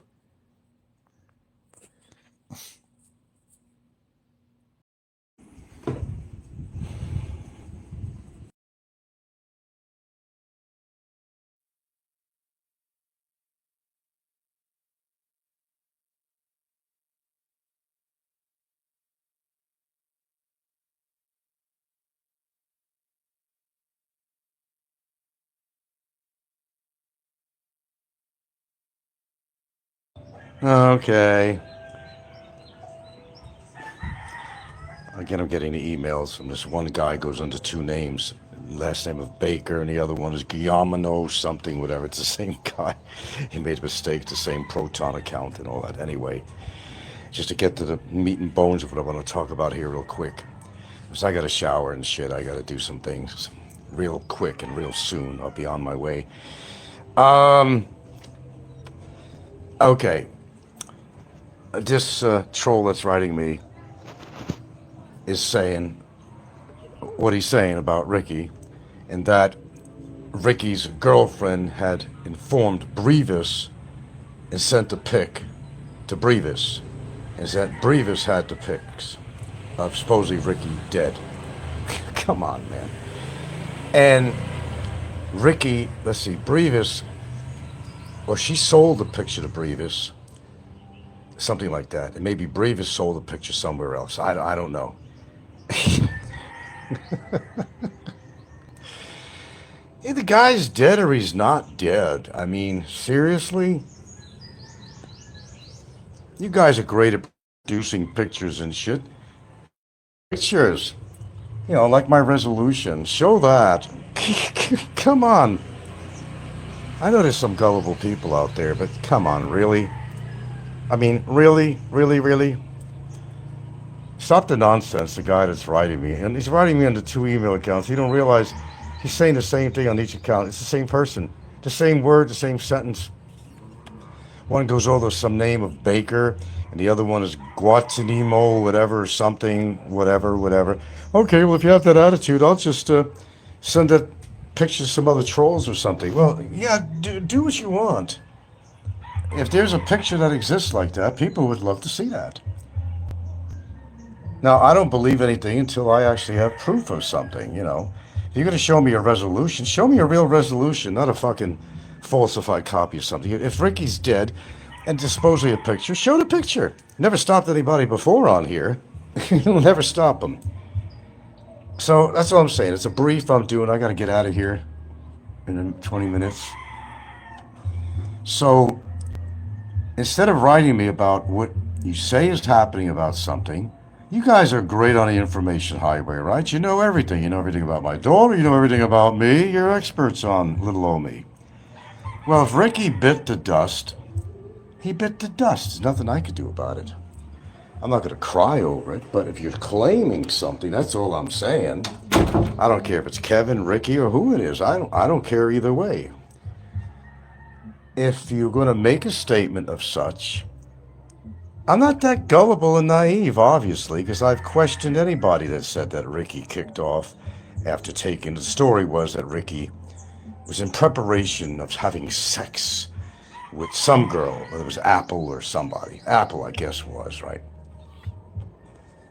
Okay. Again, I'm getting the emails from this one guy goes under two names. Last name of Baker, and the other one is Guillermo something, whatever. It's the same guy. He made a mistake, the same Proton account and all that. Anyway, just to get to the meat and bones of what I want to talk about here real quick. Because I got to shower and shit. I got to do some things real quick and real soon. I'll be on my way. Um, okay. This troll that's writing me is saying what he's saying about Ricky, and that Ricky's girlfriend had informed Brevis and sent a pic to Brevis, and that Brevis had the pics of supposedly Ricky dead. Come on, man. And Ricky, let's see, Brevis, or she sold the picture to Brevis, something like that. And maybe Brevis sold the picture somewhere else. I don't know. Either the guy's dead or he's not dead. I mean, seriously? You guys are great at producing pictures and shit. Pictures. Like my resolution. Show that. Come on. I know there's some gullible people out there, but come on, really? I mean, really? Really, really? Stop the nonsense, the guy that's writing me. And he's writing me under two email accounts. You don't realize he's saying the same thing on each account. It's the same person. The same word, the same sentence. One goes over some name of Baker, and the other one is Guatanimo, whatever, something, whatever. Okay, well, if you have that attitude, I'll just send that picture to some other trolls or something. Well, yeah, do what you want. If there's a picture that exists like that, people would love to see that. Now, I don't believe anything until I actually have proof of something, If you're going to show me a resolution, show me a real resolution, not a fucking falsified copy of something. If Ricky's dead and supposedly a picture, show the picture. Never stopped anybody before on here. You'll never stop them. So that's all I'm saying. It's a brief I'm doing. I got to get out of here in 20 minutes. So instead of writing me about what you say is happening about something, you guys are great on the information highway, right? You know everything. You know everything about my daughter. You know everything about me. You're experts on little old me. Well, if Ricky bit the dust, he bit the dust. There's nothing I could do about it. I'm not going to cry over it, but if you're claiming something, that's all I'm saying. I don't care if it's Kevin, Ricky, or who it is. I don't care either way. If you're going to make a statement of such, I'm not that gullible and naive, obviously, because I've questioned anybody that said that Ricky kicked off after taking. The story was that Ricky was in preparation of having sex with some girl, whether it was Apple or somebody. Apple, I guess, was, right?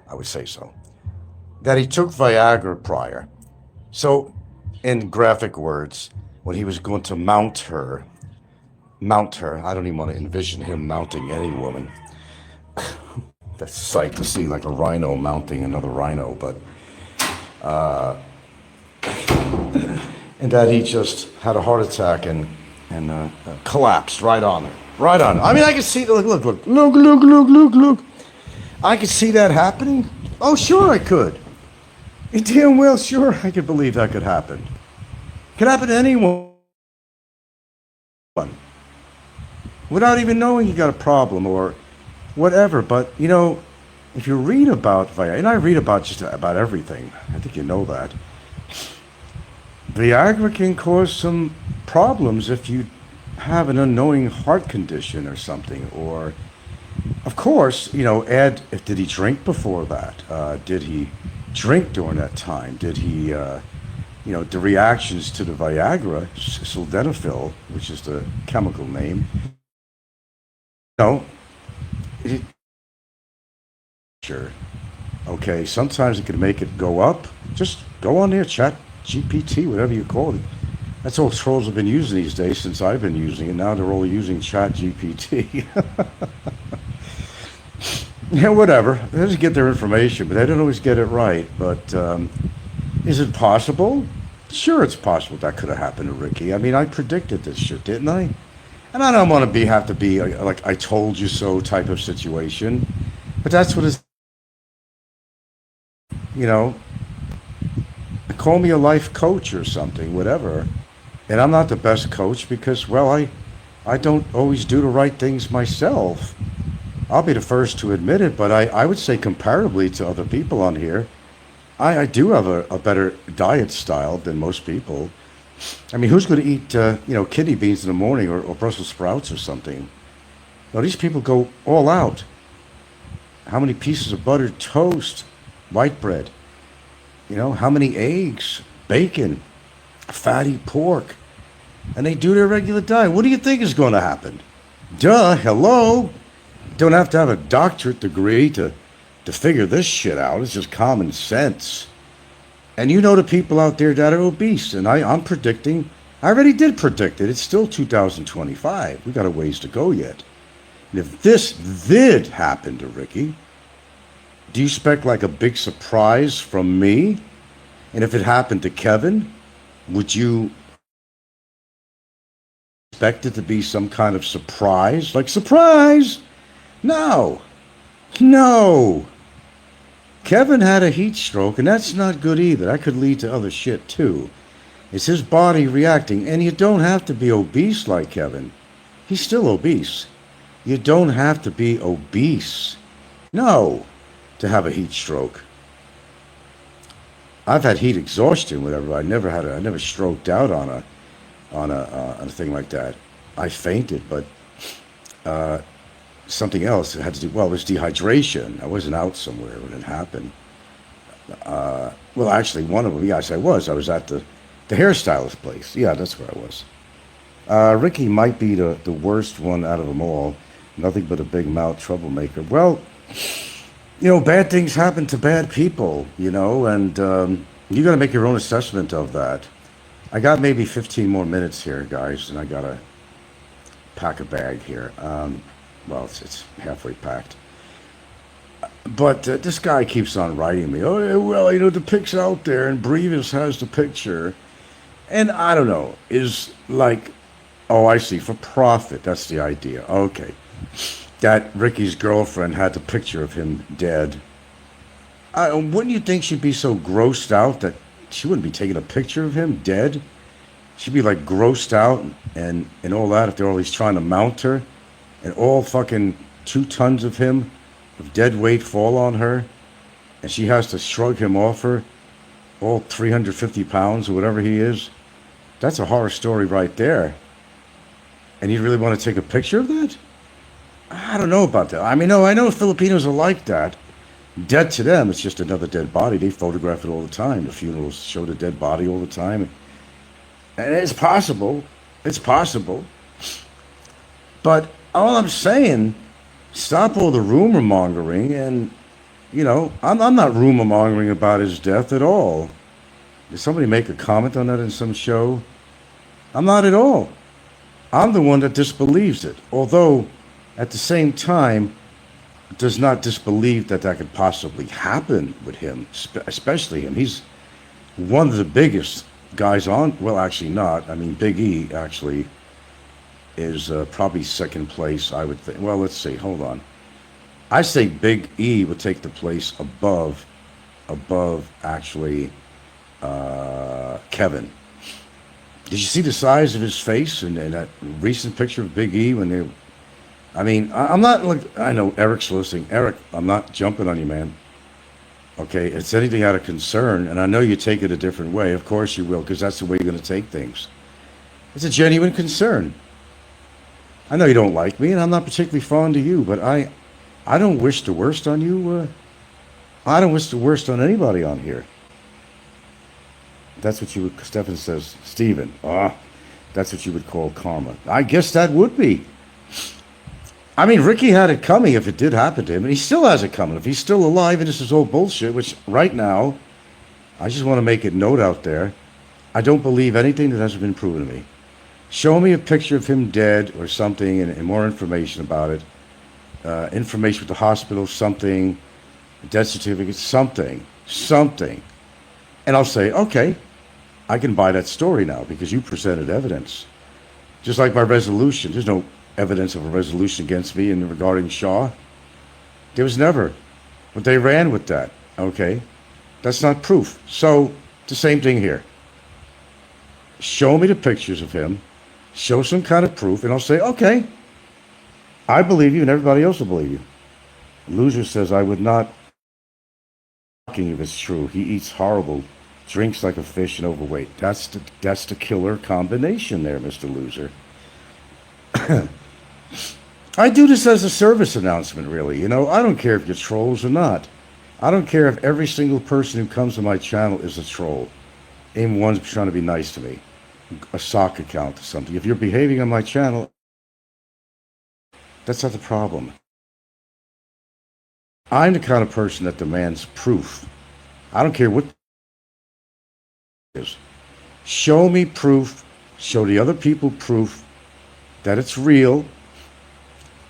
I would say so. That he took Viagra prior. So, in graphic words, when he was going to mount her, I don't even want to envision him mounting any woman. That's a sight to see, like a rhino mounting another rhino, but and that he just had a heart attack and collapsed right on her, right on her. I mean, I could see, look. I could see that happening. Oh, sure I could. Damn well, sure I could believe that could happen. Could happen to anyone without even knowing you got a problem or whatever. But you know, if you read about Viagra, and I read about just about everything, I think you know that Viagra can cause some problems if you have an unknowing heart condition or something. Or, of course, you know, Ed, did he drink before that? Did he drink during that time? Did he, the reactions to the Viagra, sildenafil, which is the chemical name, no, it, sure. Okay, sometimes it can make it go up. Just go on there, chat GPT, whatever you call it. That's all trolls have been using these days since I've been using it. Now they're all using chat GPT. Yeah, whatever. They just get their information, but they don't always get it right. But is it possible? Sure, it's possible that could have happened to Ricky. I mean, I predicted this shit, didn't I? And I don't want to have to be like I told you so type of situation. But that's what it's, you know, call me a life coach or something, whatever. And I'm not the best coach because, well, I don't always do the right things myself. I'll be the first to admit it, but I would say comparably to other people on here, I do have a better diet style than most people. I mean, who's going to eat, kidney beans in the morning or Brussels sprouts or something? No, these people go all out. How many pieces of buttered toast, white bread? You know, how many eggs, bacon, fatty pork? And they do their regular diet. What do you think is going to happen? Duh, hello? Don't have to have a doctorate degree to figure this shit out. It's just common sense. And you know the people out there that are obese. And I'm predicting, I already did predict it. It's still 2025. We got a ways to go yet. And if this did happen to Ricky, do you expect like a big surprise from me? And if it happened to Kevin, would you expect it to be some kind of surprise? Like, surprise! No. No. Kevin had a heat stroke, and that's not good either. That could lead to other shit, too. It's his body reacting, and you don't have to be obese like Kevin. He's still obese. You don't have to be obese. No. To have a heat stroke. I've had heat exhaustion, whatever. I never stroked out on a thing like that. I fainted, but something else it had to do. Well, it was dehydration. I wasn't out somewhere when it happened. Well, actually, one of them. Yes, I was. I was at the hairstylist place. Yeah, that's where I was. Ricky might be the worst one out of them all. Nothing but a big mouth troublemaker. Well, you know, bad things happen to bad people, you know, and you got to make your own assessment of that. I got maybe 15 more minutes here, guys, and I got to pack a bag here. Well, it's halfway packed. But this guy keeps on writing me, oh, yeah, well, you know, the pic's out there, and Brevis has the picture. And I don't know, is like, oh, I see, for profit. That's the idea. Okay. That Ricky's girlfriend had the picture of him dead. Wouldn't you think she'd be so grossed out that she wouldn't be taking a picture of him dead? She'd be like grossed out and all that if they're always trying to mount her and all fucking 2 tons of him of dead weight fall on her, and she has to shrug him off her, all 350 pounds or whatever he is. That's a horror story right there. And you really want to take a picture of that? I don't know about that. I mean, no, I know Filipinos are like that. Dead to them, it's just another dead body. They photograph it all the time. The funerals show the dead body all the time. And it's possible. It's possible. But all I'm saying, stop all the rumor mongering. And, I'm not rumor mongering about his death at all. Did somebody make a comment on that in some show? I'm not at all. I'm the one that disbelieves it. Although, at the same time, does not disbelieve that that could possibly happen with him, especially him. He's one of the biggest guys on. Well, actually not. I mean, Big E actually is probably second place, I would think. Well, let's see. Hold on. I say Big E would take the place above actually Kevin. Did you see the size of his face in that recent picture of Big E when they? I mean, I'm not like, I know Eric's listening. Eric, I'm not jumping on you, man. Okay, it's anything out of concern, and I know you take it a different way. Of course you will, because that's the way you're going to take things. It's a genuine concern. I know you don't like me, and I'm not particularly fond of you, but I don't wish the worst on you. I don't wish the worst on anybody on here. That's what you would, Stephen says, Stephen, that's what you would call karma. I guess that would be. I mean, Ricky had it coming if it did happen to him, and he still has it coming. If he's still alive and this is all bullshit, which right now, I just want to make it note out there, I don't believe anything that hasn't been proven to me. Show me a picture of him dead or something and more information about it. Information with the hospital, something, death certificate, something. And I'll say, okay, I can buy that story now because you presented evidence. Just like my resolution. There's no evidence of a resolution against me in regarding Shaw. There was never. But they ran with that. Okay. That's not proof. So, the same thing here. Show me the pictures of him. Show some kind of proof. And I'll say, okay, I believe you and everybody else will believe you. Loser says, I would not. If it's true. He eats horrible. Drinks like a fish and overweight. That's the killer combination there, Mr. Loser. I do this as a service announcement, really. I don't care if you're trolls or not. I don't care if every single person who comes to my channel is a troll. Even one's trying to be nice to me. A sock account or something. If you're behaving on my channel, that's not the problem. I'm the kind of person that demands proof. I don't care what it is. Show me proof. Show the other people proof that it's real.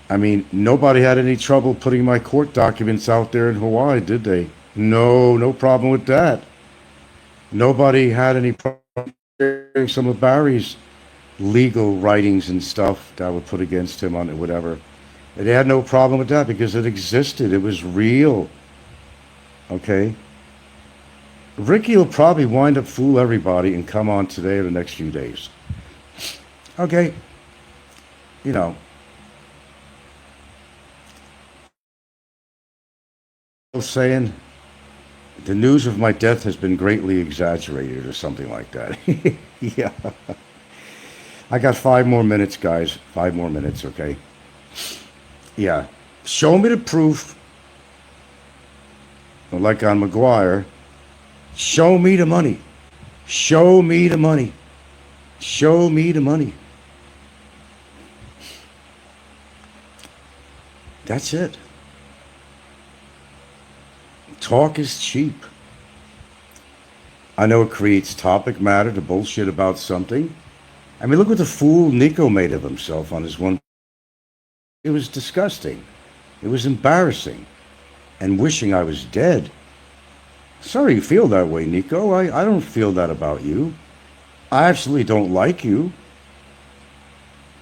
I mean, nobody had any trouble putting my court documents out there in Hawaii, did they? No problem with that. Nobody had any problem sharing some of Barry's legal writings and stuff that were put against him on it, whatever. They had no problem with that because it existed. It was real. Okay? Ricky will probably wind up fool everybody and come on today or the next few days. Okay? Saying the news of my death has been greatly exaggerated or something like that. Yeah. I got 5 more minutes, guys. 5 more minutes, okay? Yeah. Show me the proof. Like on McGuire. Show me the money. Show me the money. Show me the money. That's it. Talk is cheap. I know it creates topic matter to bullshit about something. I mean, look what the fool Nico made of himself on his one. It was disgusting. It was embarrassing. And wishing I was dead. Sorry you feel that way, Nico. I don't feel that about you. I absolutely don't like you.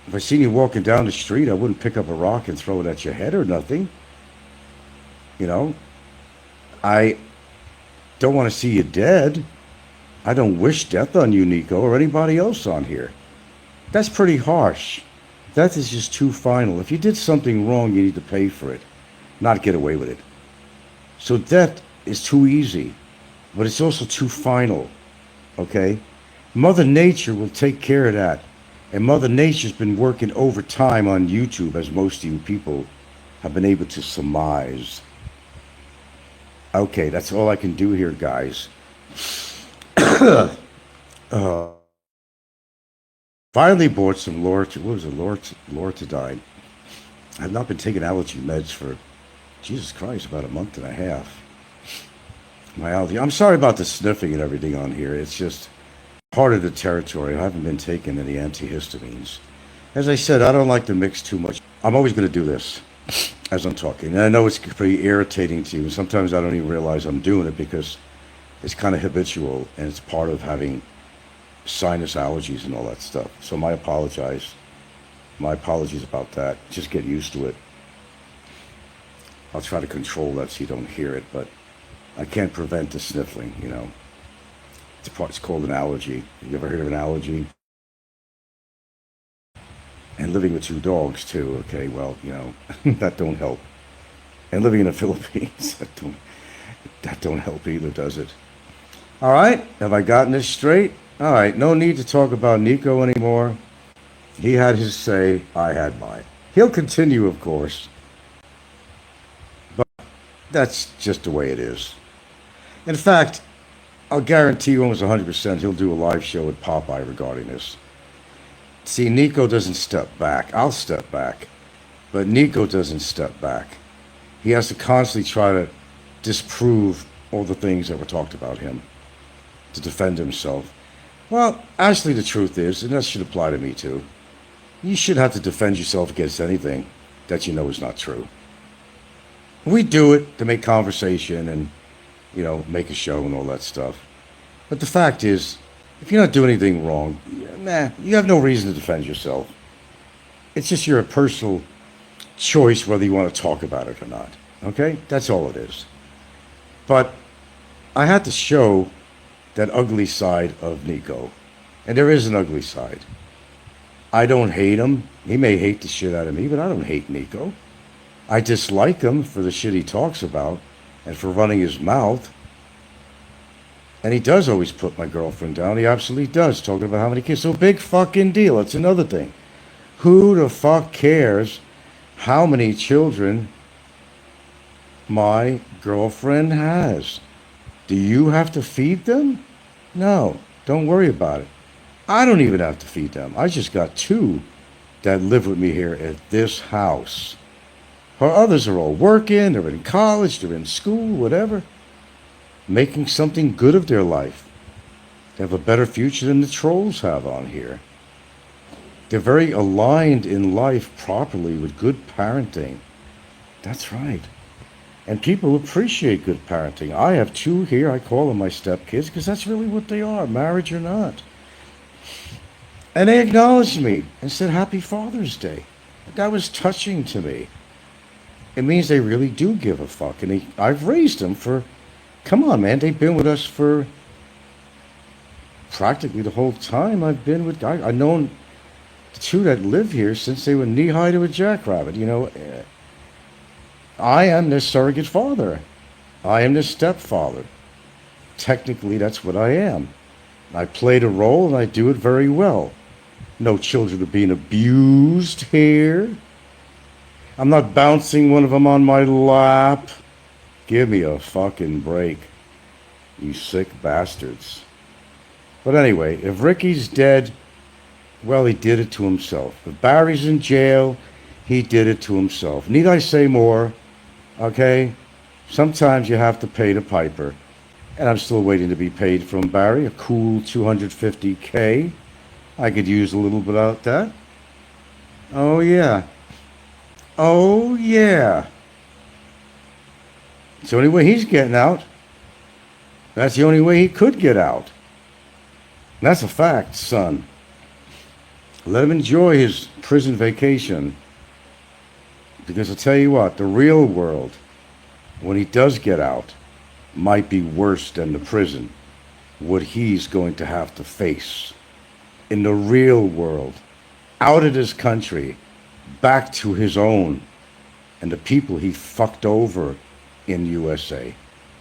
If I seen you walking down the street, I wouldn't pick up a rock and throw it at your head or nothing. I don't want to see you dead. I don't wish death on you, Nico, or anybody else on here. That's pretty harsh. That is just too final. If you did something wrong, you need to pay for it. not get away with it. So death is too easy, but it's also too final, okay? Mother Nature will take care of that. And Mother Nature's been working overtime on YouTube, as most of you people have been able to surmise. Okay, that's all I can do here, guys. Finally bought some Loratadine. I've not been taking allergy meds for, Jesus Christ, about a month and a half. My allergy. I'm sorry about the sniffing and everything on here. It's just part of the territory. I haven't been taking any antihistamines. As I said, I don't like to mix too much. I'm always going to do this as I'm talking. And I know it's pretty irritating to you. Sometimes I don't even realize I'm doing it because it's kind of habitual and it's part of having sinus allergies and all that stuff. So my apologies about that. Just get used to it. I'll try to control that so you don't hear it, but I can't prevent the sniffling, you know. It's called an allergy. You ever heard of an allergy? And living with two dogs too, okay, well, you know, that don't help. And living in the Philippines, that don't help either, does it? All right, have I gotten this straight? All right, no need to talk about Nico anymore. He had his say, I had mine. He'll continue, of course, but that's just the way it is. In fact, I'll guarantee you almost 100% he'll do a live show with Popeye regarding this. See, Nico doesn't step back. I'll step back. But Nico doesn't step back. He has to constantly try to disprove all the things that were talked about him to defend himself. Well, actually, the truth is, and that should apply to me too, you shouldn't have to defend yourself against anything that you know is not true. We do it to make conversation and, you know, make a show and all that stuff. But the fact is, if you're not doing anything wrong, you have no reason to defend yourself. It's just your personal choice whether you want to talk about it or not. Okay? That's all it is. But I had to show that ugly side of Nico. And there is an ugly side. I don't hate him. He may hate the shit out of me, but I don't hate Nico. I dislike him for the shit he talks about and for running his mouth. And he does always put my girlfriend down. He absolutely does, talking about how many kids. So big fucking deal. It's another thing. Who the fuck cares how many children my girlfriend has? Do you have to feed them? No, don't worry about it. I don't even have to feed them. I just got two that live with me here at this house. Her others are all working, they're in college, they're in school, whatever. Making something good of their life. They have a better future than the trolls have on here. They're very aligned in life properly with good parenting. That's right. And people appreciate good parenting. I have two here. I call them my stepkids because that's really what they are, marriage or not. And they acknowledged me and said, Happy Father's Day. That was touching to me. It means they really do give a fuck. And I've raised them for, come on, man, they've been with us for practically the whole time I've been with, I've known the two that live here since they were knee-high to a jackrabbit, you know. I am their surrogate father. I am their stepfather. Technically, that's what I am. I played a role, and I do it very well. No children are being abused here. I'm not bouncing one of them on my lap. Give me a fucking break, you sick bastards. But anyway, if Ricky's dead, well, he did it to himself. If Barry's in jail, he did it to himself. Need I say more? Okay? Sometimes you have to pay the piper. And I'm still waiting to be paid from Barry, a cool $250K. I could use a little bit of that. Oh, yeah. Oh, yeah. It's the only way he's getting out. That's the only way he could get out. And that's a fact, son. Let him enjoy his prison vacation. Because I'll tell you what, the real world, when he does get out, might be worse than the prison. What he's going to have to face. In the real world, out of this country, back to his own. and the people he fucked over in USA,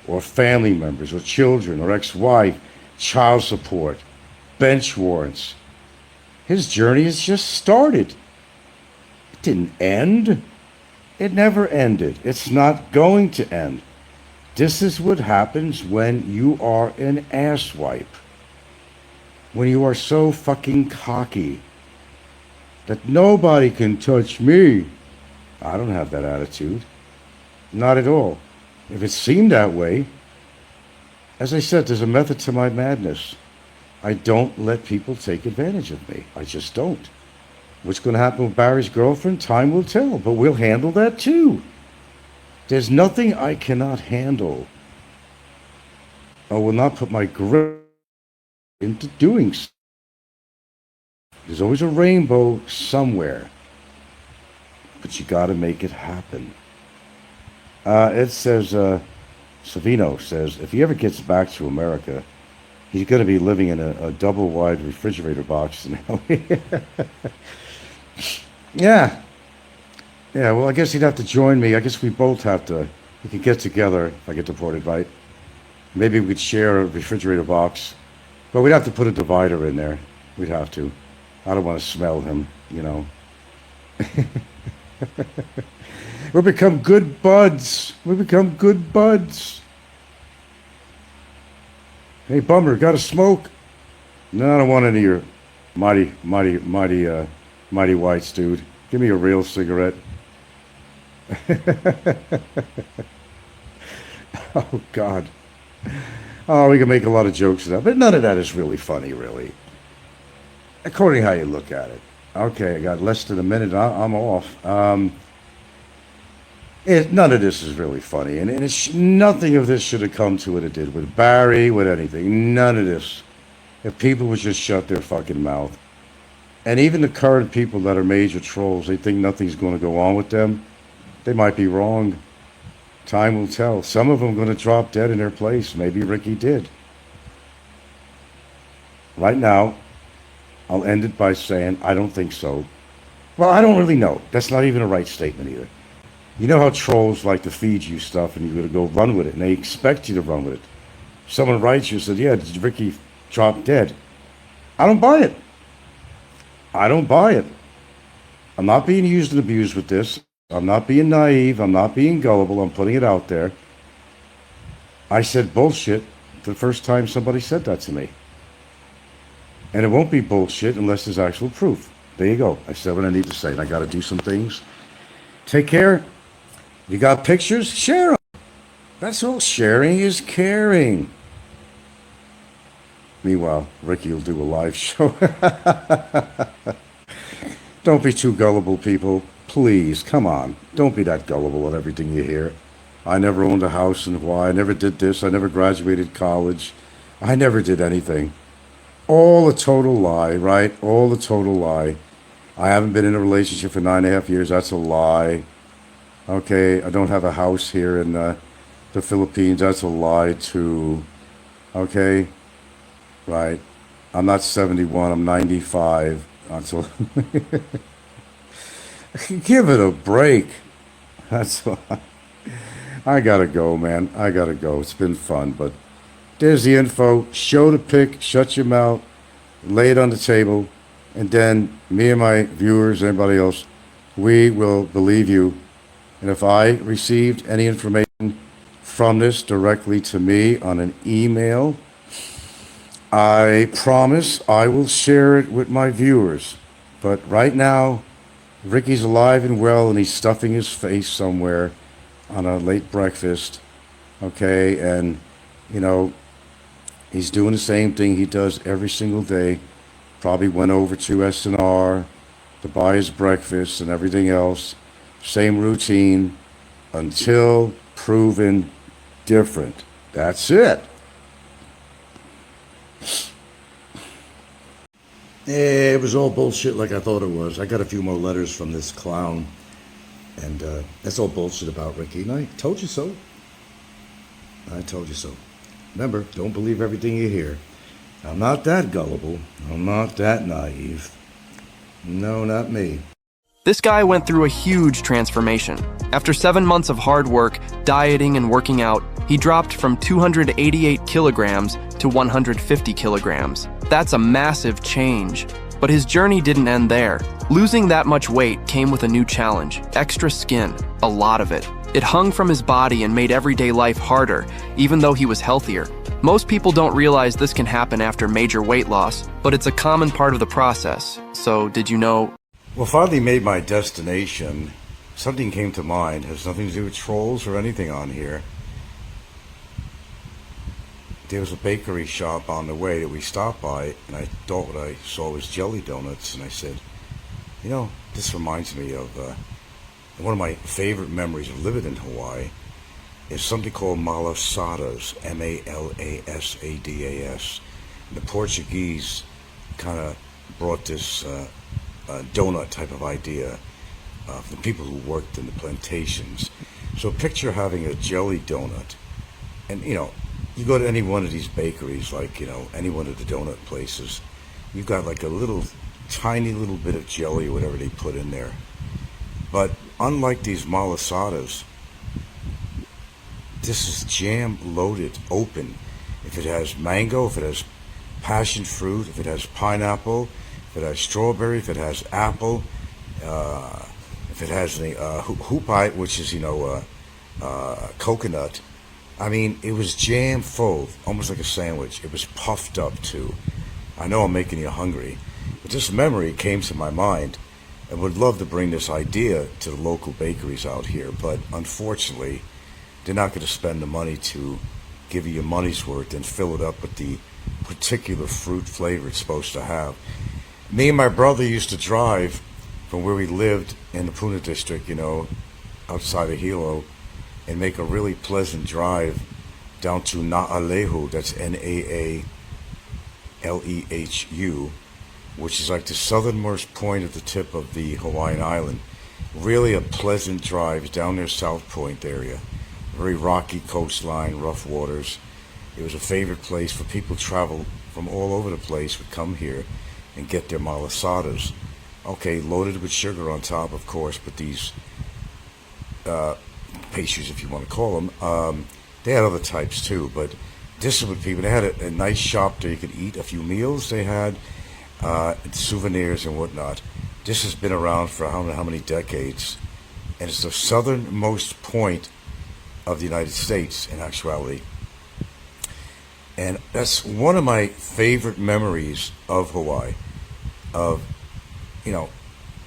or family members, or children, or ex-wife, child support, bench warrants. His journey has just started. It didn't end. It never ended. It's not going to end. This is what happens when you are an asswipe. When you are so fucking cocky that nobody can touch me. I don't have that attitude. Not at all. If it seemed that way, as I said, there's a method to my madness. I don't let people take advantage of me. I just don't. What's going to happen with Barry's girlfriend? Time will tell, but we'll handle that too. There's nothing I cannot handle. I will not put my grip into doing so. There's always a rainbow somewhere, but you got to make it happen. It says, Savino says, if he ever gets back to America, he's going to be living in a double-wide refrigerator box now. Yeah. Yeah, well, I guess he'd have to join me. I guess we both have to. We could get together if I get deported, right? Maybe we'd share a refrigerator box. But we'd have to put a divider in there. We'd have to. I don't want to smell him, you know. We'll become good buds. We'll become good buds. Hey, Bummer, got a smoke? No, I don't want any of your mighty whites, dude. Give me a real cigarette. Oh, God. Oh, we can make a lot of jokes of that, but none of that is really funny, really. According to how you look at it. Okay, I got less than a minute. I'm off. None of this is really funny, and nothing of this should have come to what it did with Barry, with anything. None of this. If people would just shut their fucking mouth. And even the current people that are major trolls, they think nothing's going to go on with them. They might be wrong. Time will tell. Some of them are going to drop dead in their place. Maybe Ricky did. Right now, I'll end it by saying I don't think so. Well, I don't really know. That's not even a right statement either. You know how trolls like to feed you stuff and you're going to go run with it, and they expect you to run with it. Someone writes you and says, yeah, did Ricky drop dead? I don't buy it. I don't buy it. I'm not being used and abused with this. I'm not being naive. I'm not being gullible. I'm putting it out there. I said bullshit the first time somebody said that to me. And it won't be bullshit unless there's actual proof. There you go. I said what I need to say, and I got to do some things. Take care. You got pictures? Share them. That's all. Sharing is caring. Meanwhile, Ricky will do a live show. Don't be too gullible, people. Please, come on. Don't be that gullible on everything you hear. I never owned a house in Hawaii. I never did this. I never graduated college. I never did anything. All a total lie, right? All a total lie. I haven't been in a relationship for 9.5 years. That's a lie. Okay, I don't have a house here in the Philippines. That's a lie, too. Okay? Right. I'm not 71. I'm 95. That's a... Give it a break. That's why. I gotta go, man. I gotta go. It's been fun, but there's the info. Show the pic. Shut your mouth. Lay it on the table. And then me and my viewers, anybody else, we will believe you. And if I received any information from this directly to me on an email, I promise I will share it with my viewers. But right now, Ricky's alive and well, and he's stuffing his face somewhere on a late breakfast. Okay, and, you know, he's doing the same thing he does every single day. Probably went over to SNR to buy his breakfast and everything else. Same routine until proven different. That's it. It was all bullshit like I thought it was. I got a few more letters from this clown. And that's all bullshit about Ricky. And I told you so. I told you so. Remember, don't believe everything you hear. I'm not that gullible. I'm not that naive. No, not me. This guy went through a huge transformation. After 7 months of hard work, dieting and working out, he dropped from 288 kilograms to 150 kilograms. That's a massive change. But his journey didn't end there. Losing that much weight came with a new challenge: extra skin, a lot of it. It hung from his body and made everyday life harder, even though he was healthier. Most people don't realize this can happen after major weight loss, but it's a common part of the process. So, did you know? Well, finally made my destination. Something came to mind. It has nothing to do with trolls or anything on here. There was a bakery shop on the way that we stopped by, and I thought what I saw was jelly donuts, and I said, you know, this reminds me of one of my favorite memories of living in Hawaii is something called Malasadas, Malasadas. The Portuguese kind of brought this donut type of idea for the people who worked in the plantations. So picture having a jelly donut, and you know, you go to any one of these bakeries, like, you know, any one of the donut places, you've got like a little, tiny little bit of jelly or whatever they put in there. But unlike these malasadas, this is jam loaded, open. If it has mango, if it has passion fruit, if it has pineapple, if it has strawberry, if it has apple, if it has the hupai, which is, you know, coconut. I mean, it was jam full, almost like a sandwich. It was puffed up too. I know I'm making you hungry, but this memory came to my mind, and would love to bring this idea to the local bakeries out here, but unfortunately, they're not going to spend the money to give you your money's worth and fill it up with the particular fruit flavor it's supposed to have. Me and my brother used to drive from where we lived in the Puna district, you know, outside of Hilo, and make a really pleasant drive down to Naalehu, that's Naalehu, which is like the southernmost point of the tip of the Hawaiian island. Really a pleasant drive down near South Point area. Very rocky coastline, rough waters. It was a favorite place for people who travel from all over the place, would come here and get their malasadas. Okay, loaded with sugar on top, of course, but these pastries, if you want to call them, they had other types too, but this is what people, they had a nice shop there you could eat a few meals. They had souvenirs and whatnot. This has been around for I don't know how many decades, and it's the southernmost point of the United States in actuality. And that's one of my favorite memories of Hawaii, of, you know,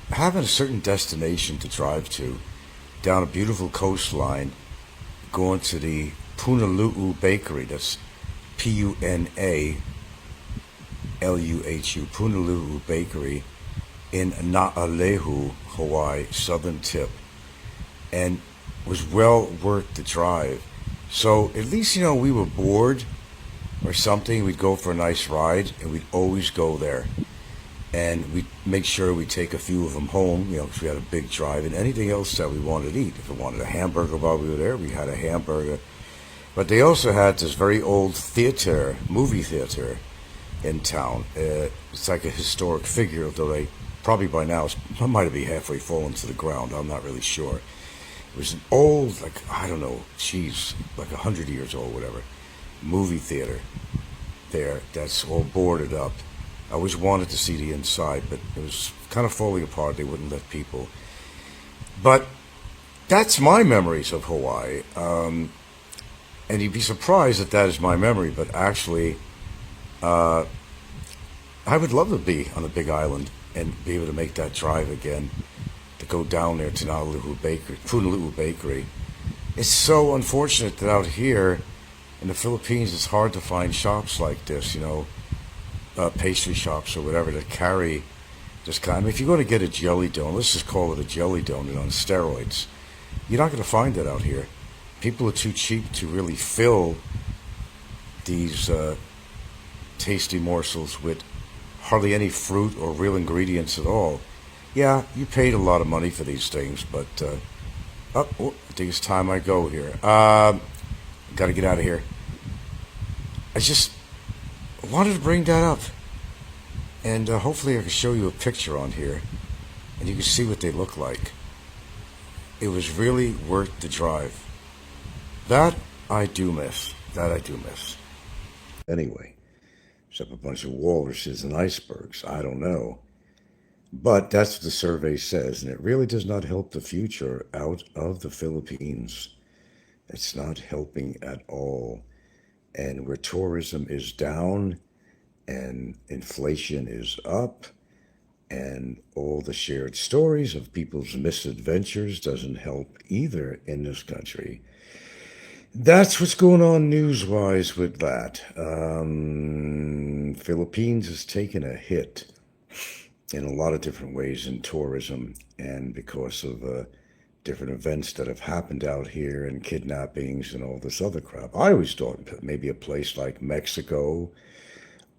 having a certain destination to drive to, down a beautiful coastline, going to the Punalu'u Bakery. That's Punaluhu, Punalu'u Bakery in Naalehu, Hawaii, southern tip, and was well worth the drive. So at least, you know, we were bored or something, we'd go for a nice ride, and we'd always go there. And we'd make sure we take a few of them home, you know, because we had a big drive, and anything else that we wanted to eat. If we wanted a hamburger while we were there, we had a hamburger. But they also had this very old theater, movie theater in town. It's like a historic figure, although they probably by now it might be halfway fallen to the ground. I'm not really sure. It was an old, like, I don't know, geez, like 100 years old, whatever, movie theater there that's all boarded up. I always wanted to see the inside, but it was kind of falling apart. They wouldn't let people. But that's my memories of Hawaii. And you'd be surprised that that is my memory, but actually, I would love to be on a big island and be able to make that drive again, to go down there to Punalu'u Bakery. It's so unfortunate that out here in the Philippines, it's hard to find shops like this, you know, pastry shops or whatever that carry this kind. I mean, if you're going to get a jelly donut, let's just call it a jelly donut on steroids. You're not going to find that out here. People are too cheap to really fill these tasty morsels with hardly any fruit or real ingredients at all. Yeah, you paid a lot of money for these things, but I think it's time I go here. Got to get out of here. I just wanted to bring that up, and hopefully I can show you a picture on here and you can see what they look like. It was really worth the drive. That I do miss. That I do miss. Anyway, except a bunch of walruses and icebergs. I don't know. But that's what the survey says, and it really does not help the future out of the Philippines. It's not helping at all. And where tourism is down and inflation is up, and all the shared stories of people's misadventures doesn't help either in this country. That's what's going on news-wise with that. Philippines has taken a hit in a lot of different ways in tourism, and because of different events that have happened out here and kidnappings and all this other crap. I always thought that maybe a place like Mexico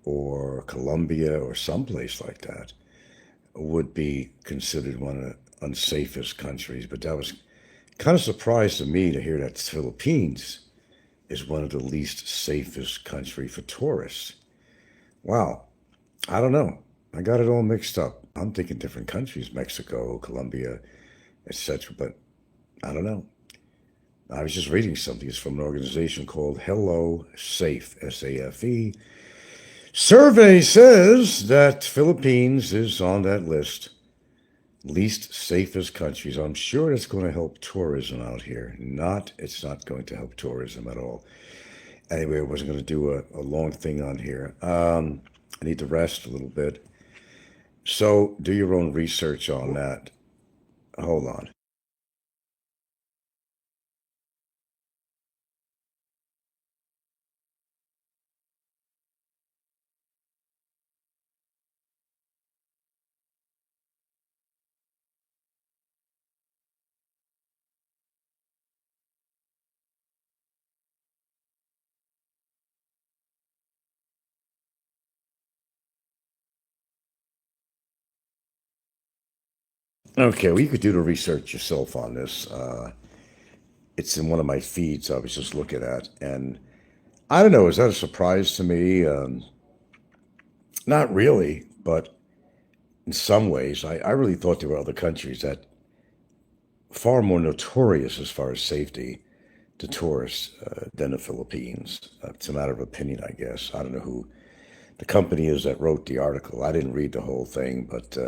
or Colombia or someplace like that would be considered one of the unsafest countries, but that was kind of surprised to me to hear that the Philippines is one of the least safest country for tourists. Wow, I don't know. I got it all mixed up. I'm thinking different countries, Mexico, Colombia, etc. But I don't know. I was just reading something. It's from an organization called Hello Safe, S-A-F-E. Survey says that Philippines is on that list. Least safest countries. I'm sure it's going to help tourism out here. It's not going to help tourism at all. Anyway, I wasn't going to do a long thing on here. I need to rest a little bit. So do your own research on that. Hold on. Okay, well, you could do the research yourself on this. It's in one of my feeds I was just looking at. And I don't know, is that a surprise to me? Not really, but in some ways, I really thought there were other countries that far more notorious as far as safety to tourists than the Philippines. It's a matter of opinion, I guess. I don't know who the company is that wrote the article. I didn't read the whole thing, but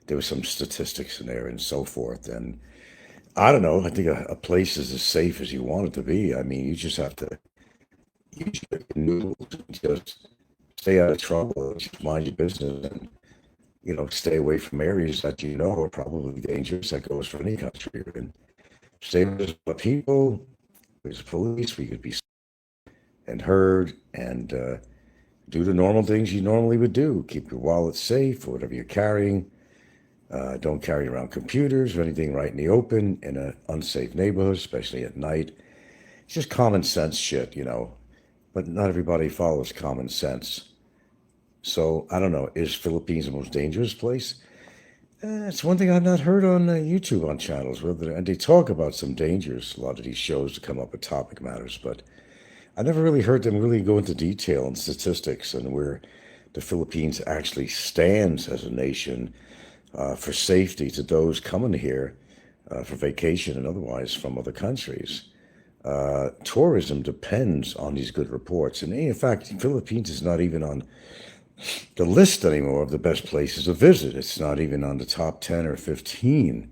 there was some statistics in there and so forth. And I don't know. I think a place is as safe as you want it to be. I mean, you just have to use your noodles and just stay out of trouble, just mind your business, and stay away from areas that are probably dangerous. That goes for any country. And stay with the people, with the police. We could be and heard and do the normal things you normally would do. Keep your wallet safe, or whatever you're carrying. Don't carry around computers or anything right in the open in an unsafe neighborhood, especially at night. It's just common sense shit, but not everybody follows common sense. So I don't know. Is Philippines the most dangerous place? It's one thing I've not heard on YouTube on channels, and they talk about some dangers. A lot of these shows to come up with topic matters, but I never really heard them really go into detail and statistics and where the Philippines actually stands as a nation for safety to those coming here for vacation and otherwise from other countries. Tourism depends on these good reports. And in fact, the Philippines is not even on the list anymore of the best places to visit. It's not even on the top 10 or 15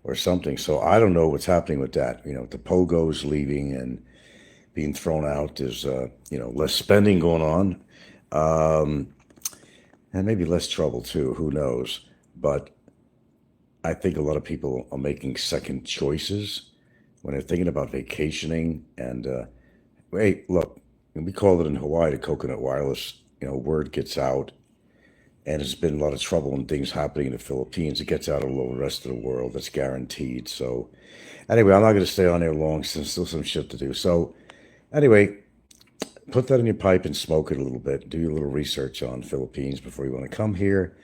or something. So I don't know what's happening with that. The Pogos leaving and being thrown out. There's, less spending going on. And maybe less trouble too, who knows. But I think a lot of people are making second choices when they're thinking about vacationing. And hey, look, we call it in Hawaii the coconut wireless. Word gets out, and there's been a lot of trouble and things happening in the Philippines. It gets out all over the rest of the world. That's guaranteed. So anyway, I'm not going to stay on there long since there's still some shit to do. So anyway, put that in your pipe and smoke it a little bit. Do your little research on Philippines before you want to come here.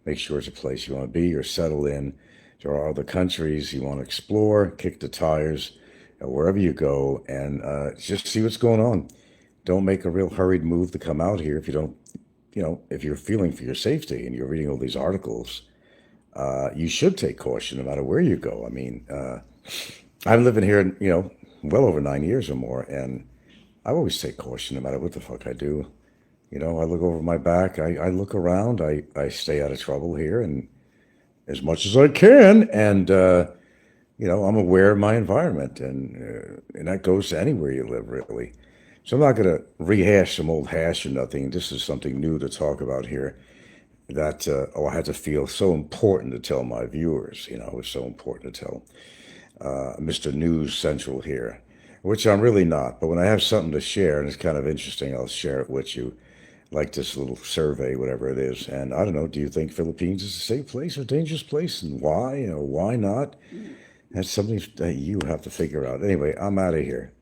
Make sure it's a place you want to be or settle in. There are other countries you want to explore, kick the tires, wherever you go, and just see what's going on. Don't make a real hurried move to come out here if you don't, if you're feeling for your safety and you're reading all these articles You should take caution no matter where you go. I mean, I'm living here, well over 9 years or more, and I always take caution no matter what the fuck I do. I look over my back, I look around, I stay out of trouble here, and as much as I can, and I'm aware of my environment, and that goes to anywhere you live, really. So I'm not going to rehash some old hash or nothing. This is something new to talk about here. That I had to feel so important to tell my viewers. It was so important to tell Mr. News Central here, which I'm really not. But when I have something to share and it's kind of interesting, I'll share it with you, like this little survey, whatever it is. And I don't know, do you think Philippines is a safe place or dangerous place, and why or why not? That's something that you have to figure out. Anyway, I'm out of here.